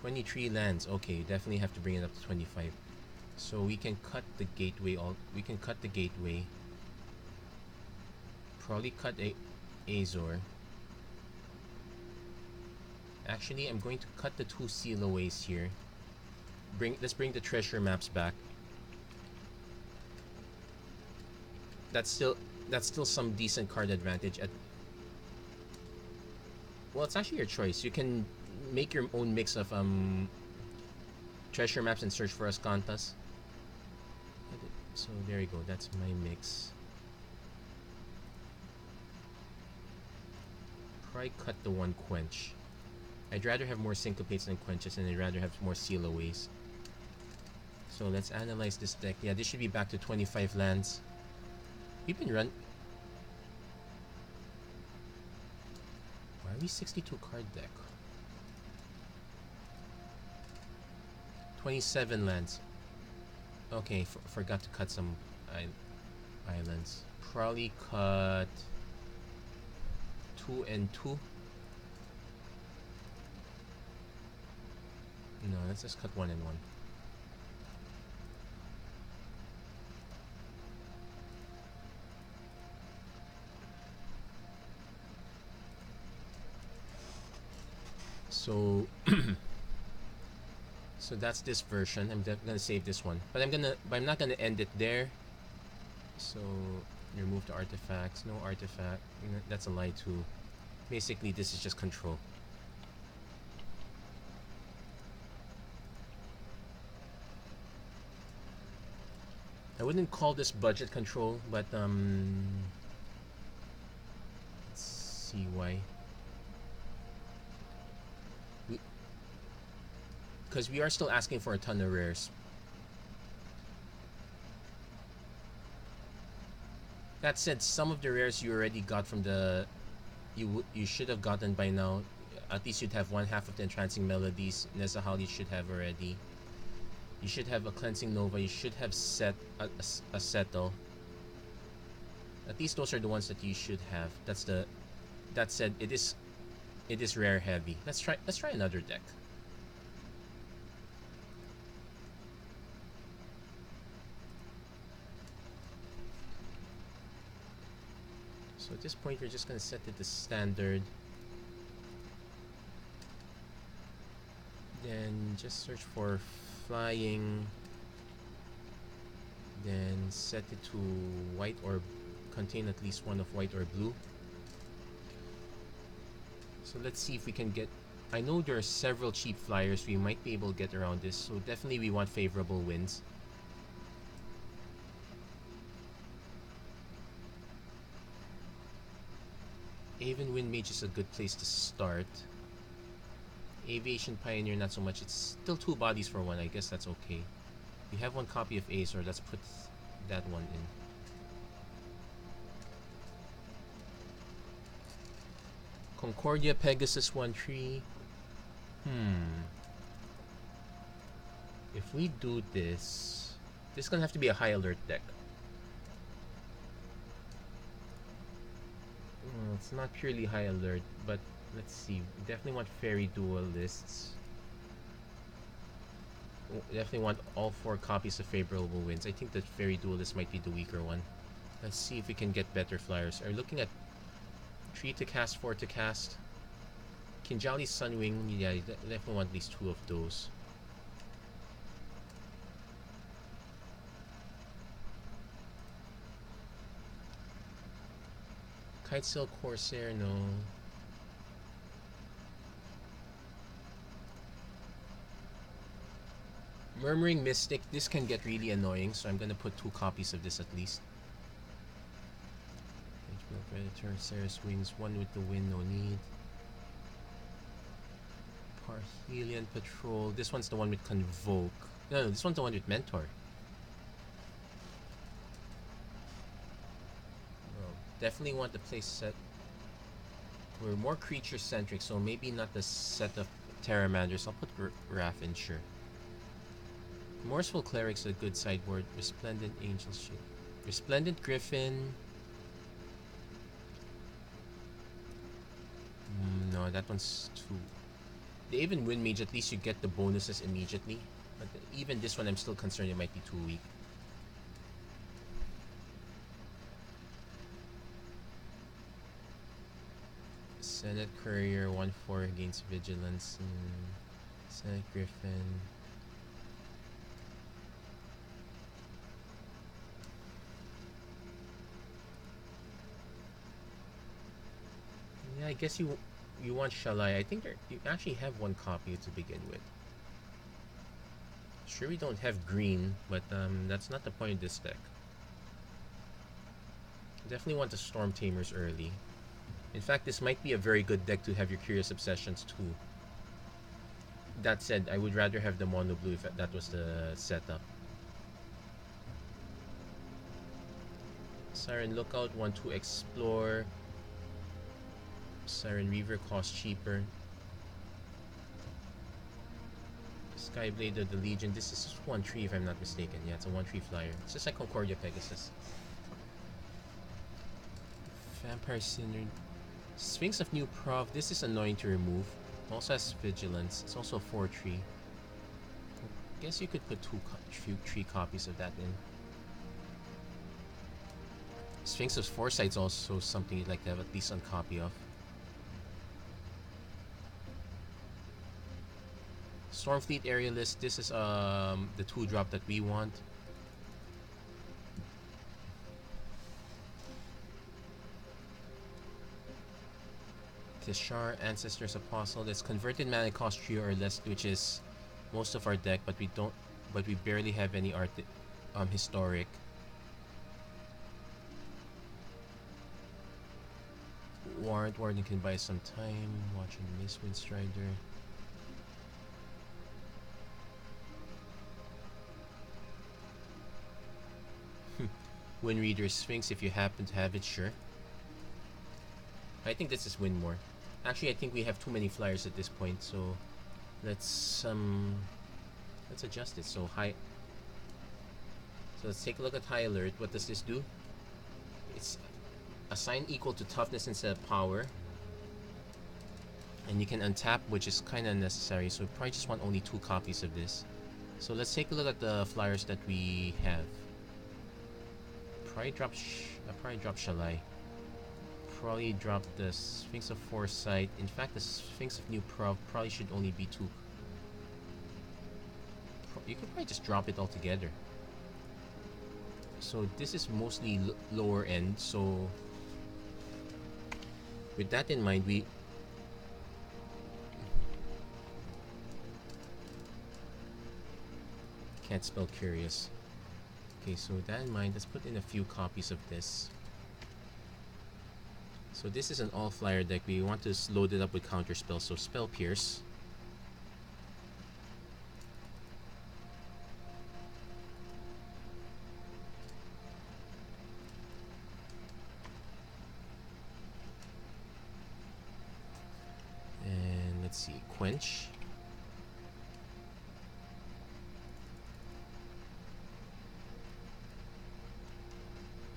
S1: 23 lands. Okay, definitely have to bring it up to 25. So we can cut the gateway. We can cut the gateway. Probably cut a Azor. Actually, I'm going to cut the 2 sealaways here. Let's bring the treasure maps back. That's still some decent card advantage at. Well, it's actually your choice. You can make your own mix of treasure maps and search for Ascantas. So there you go. That's my mix. Probably cut the 1 quench. I'd rather have more syncopates than quenches, and I'd rather have more sealaways. So let's analyze this deck. Yeah, this should be back to 25 lands. We've been run. Why are we 62 card deck? 27 lands. Okay, forgot to cut some islands. Probably cut 2 and 2. No, let's just cut 1 and 1. So so that's this version. I'm gonna save this one, but I'm not gonna end it there. So remove the artifacts. No artifact. That's a lie too. Basically, this is just control. I wouldn't call this budget control, but let's see why. Because we are still asking for a ton of rares. That said, some of the rares you already got from the you should have gotten by now. At least you'd have 1/2 of the entrancing melodies. Nezahal you should have already. You should have a cleansing nova. You should have set a settle. At least those are the ones that you should have. That said, it is rare heavy. Let's try another deck. So at this point, we're just gonna set it to standard. Then just search for flying. Then set it to white or contain at least one of white or blue. So let's see if we can get. I know there are several cheap flyers. We might be able to get around this. So definitely we want favorable winds. Aven Wind Mage is a good place to start. Aviation Pioneer, not so much. It's still 2 bodies for 1. I guess that's okay. We have 1 copy of Azor. Let's put that one in. Concordia, Pegasus 1/3. If we do this, this is gonna have to be a high alert deck. It's not purely high alert, but let's see. We definitely want fairy duelists. Definitely want all 4 copies of favorable winds. I think the fairy duelist might be the weaker one. Let's see if we can get better flyers. Are we looking at 3 to cast, 4 to cast? Kinjali Sunwing, yeah, you definitely want at least 2 of those. Kitesail Corsair, no. Murmuring Mystic, this can get really annoying, so I'm gonna put 2 copies of this at least. Predator, Sarah's Wings, 1 with the wind, no need. Parhelion Patrol, this one's the one with Convoke. No, this one's the one with Mentor. Definitely want the play set. We're more creature centric, so maybe not the set of Terramanders. I'll put Raph in, sure. Morseful Cleric's a good sideboard. Resplendent Angel Shield. Resplendent Griffin. No, that one's too. The even Wind Mage, at least you get the bonuses immediately. But even this one, I'm still concerned it might be too weak. Senate Courier 1-4 against Vigilance. Senate Griffin. Yeah, I guess you want Shalai. I think you actually have one copy to begin with. Sure, we don't have green, but that's not the point of this deck. Definitely want the Storm Tamers early. In fact, this might be a very good deck to have your Curious Obsessions too. That said, I would rather have the Mono Blue if that was the setup. Siren Lookout, 1-2 Explore. Siren Reaver costs cheaper. Skyblade of the Legion. This is 1-3 if I'm not mistaken. Yeah, it's a 1-3 flyer. It's just like Concordia Pegasus. Vampire Sinner. Sphinx of New Prov. This is annoying to remove. Also has Vigilance. It's also a 4-3. Guess you could put 3 copies of that in. Sphinx of Foresight's also something you'd like to have at least one copy of. Stormfleet Aerialist. This is the 2-drop that we want. Tishar, Ancestor's Apostle. That's converted mana cost 3 or less, which is most of our deck, but we barely have any art historic. Warden can buy some time. Watching Mistwind Strider. Wind Reader Sphinx if you happen to have it, sure. I think this is win more. Actually, I think we have too many flyers at this point, so let's adjust it. So let's take a look at High Alert. What does this do? It's assign equal to toughness instead of power. And you can untap, which is kind of unnecessary, so we probably just want only 2 copies of this. So let's take a look at the flyers that we have. Probably drop Shalai. Probably drop the Sphinx of Foresight. In fact, the Sphinx of New Prov probably should only be 2. You could probably just drop it altogether. So this is mostly lower end, so with that in mind, we can't spell Curious. Okay, so with that in mind, let's put in a few copies of this. So this is an all-flyer deck. We want to load it up with counter spells. So Spell Pierce. And let's see, Quench.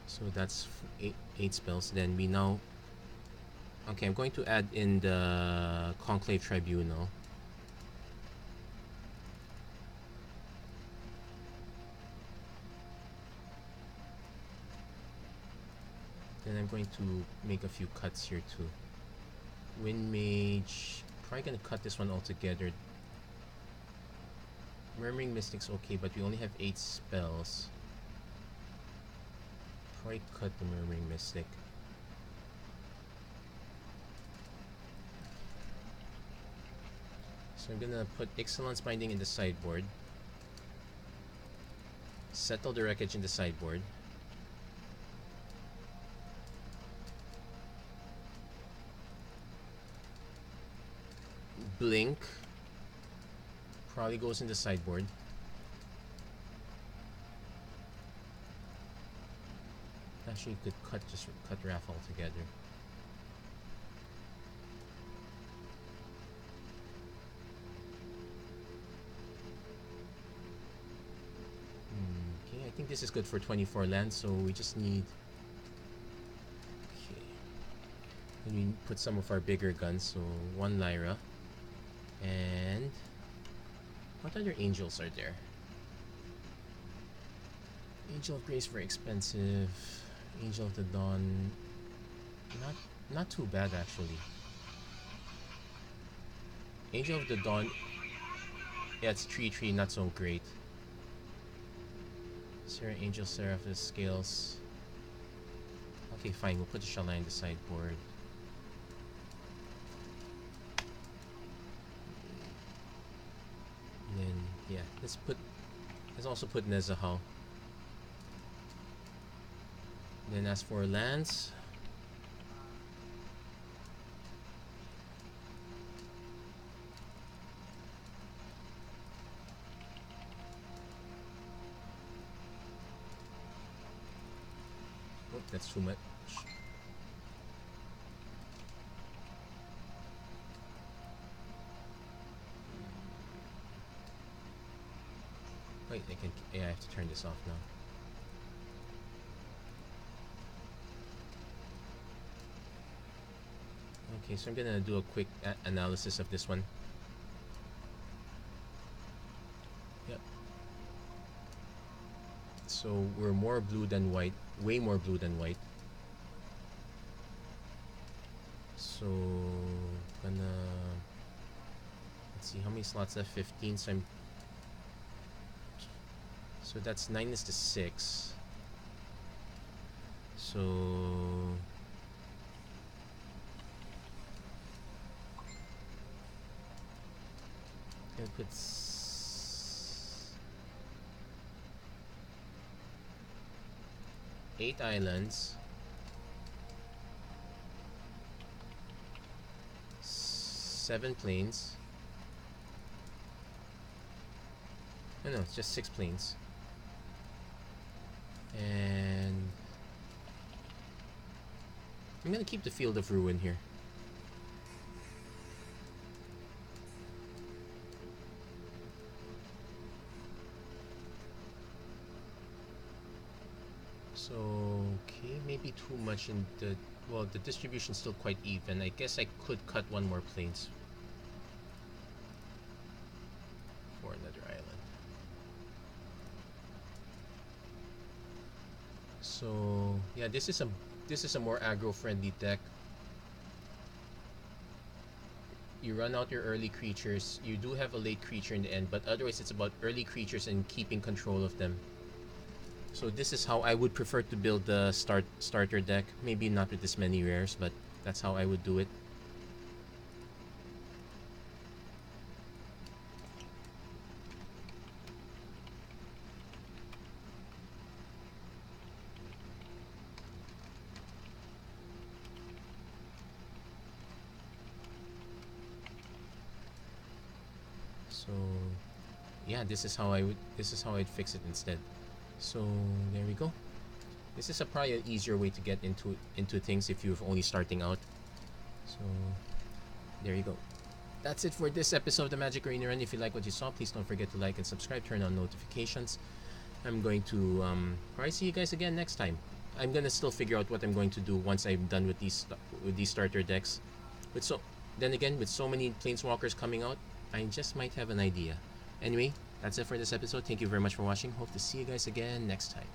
S1: So that's 8 spells. Then we now... Okay, I'm going to add in the Conclave Tribunal. Then I'm going to make a few cuts here too. Wind Mage... Probably gonna cut this one altogether. Murmuring Mystic's okay, but we only have 8 spells. Probably cut the Murmuring Mystic. So I'm gonna put Ixalan's Binding in the sideboard. Settle the Wreckage in the sideboard. Blink. Probably goes in the sideboard. Actually, you could just cut Wrath altogether. Okay, I think this is good for 24 lands, so we just need... Okay. Then we put some of our bigger guns, so 1 Lyra. And what other angels are there? Angel of Grace very expensive. Angel of the Dawn, not too bad actually. Angel of the Dawn, yeah, it's 3/3, not so great. Sarah Angel Seraphis scales. Okay, fine, we'll put the Shala in the sideboard. And then yeah, let's also put Nezahal. Then as for lands, oh, that's too much. Wait, I have to turn this off now. Okay, so I'm gonna do a quick analysis of this one. Yep. So we're more blue than white, way more blue than white. So gonna, let's see how many slots left. 15. So that's 9:6. So it puts 8 islands, 7 planes. Oh no, it's just 6 planes. And I'm gonna keep the Field of Ruin here. So, okay, maybe too much in the... Well, the distribution's still quite even. I guess I could cut one more planes for another island. So, yeah, this is a more aggro-friendly deck. You run out your early creatures. You do have a late creature in the end, but otherwise it's about early creatures and keeping control of them. So this is how I would prefer to build the starter deck. Maybe not with this many rares, but that's how I would do it. So yeah, this is how I'd fix it instead. So there we go. This is probably an easier way to get into things if you're only starting out. So there you go. That's it for this episode of the Magic Arena Run. If you like what you saw, please don't forget to like and subscribe, turn on notifications. I'm going to probably see you guys again next time. I'm gonna still figure out what I'm going to do once I'm done with these starter decks. With so many planeswalkers coming out, I just might have an idea. Anyway, that's it for this episode. Thank you very much for watching. Hope to see you guys again next time.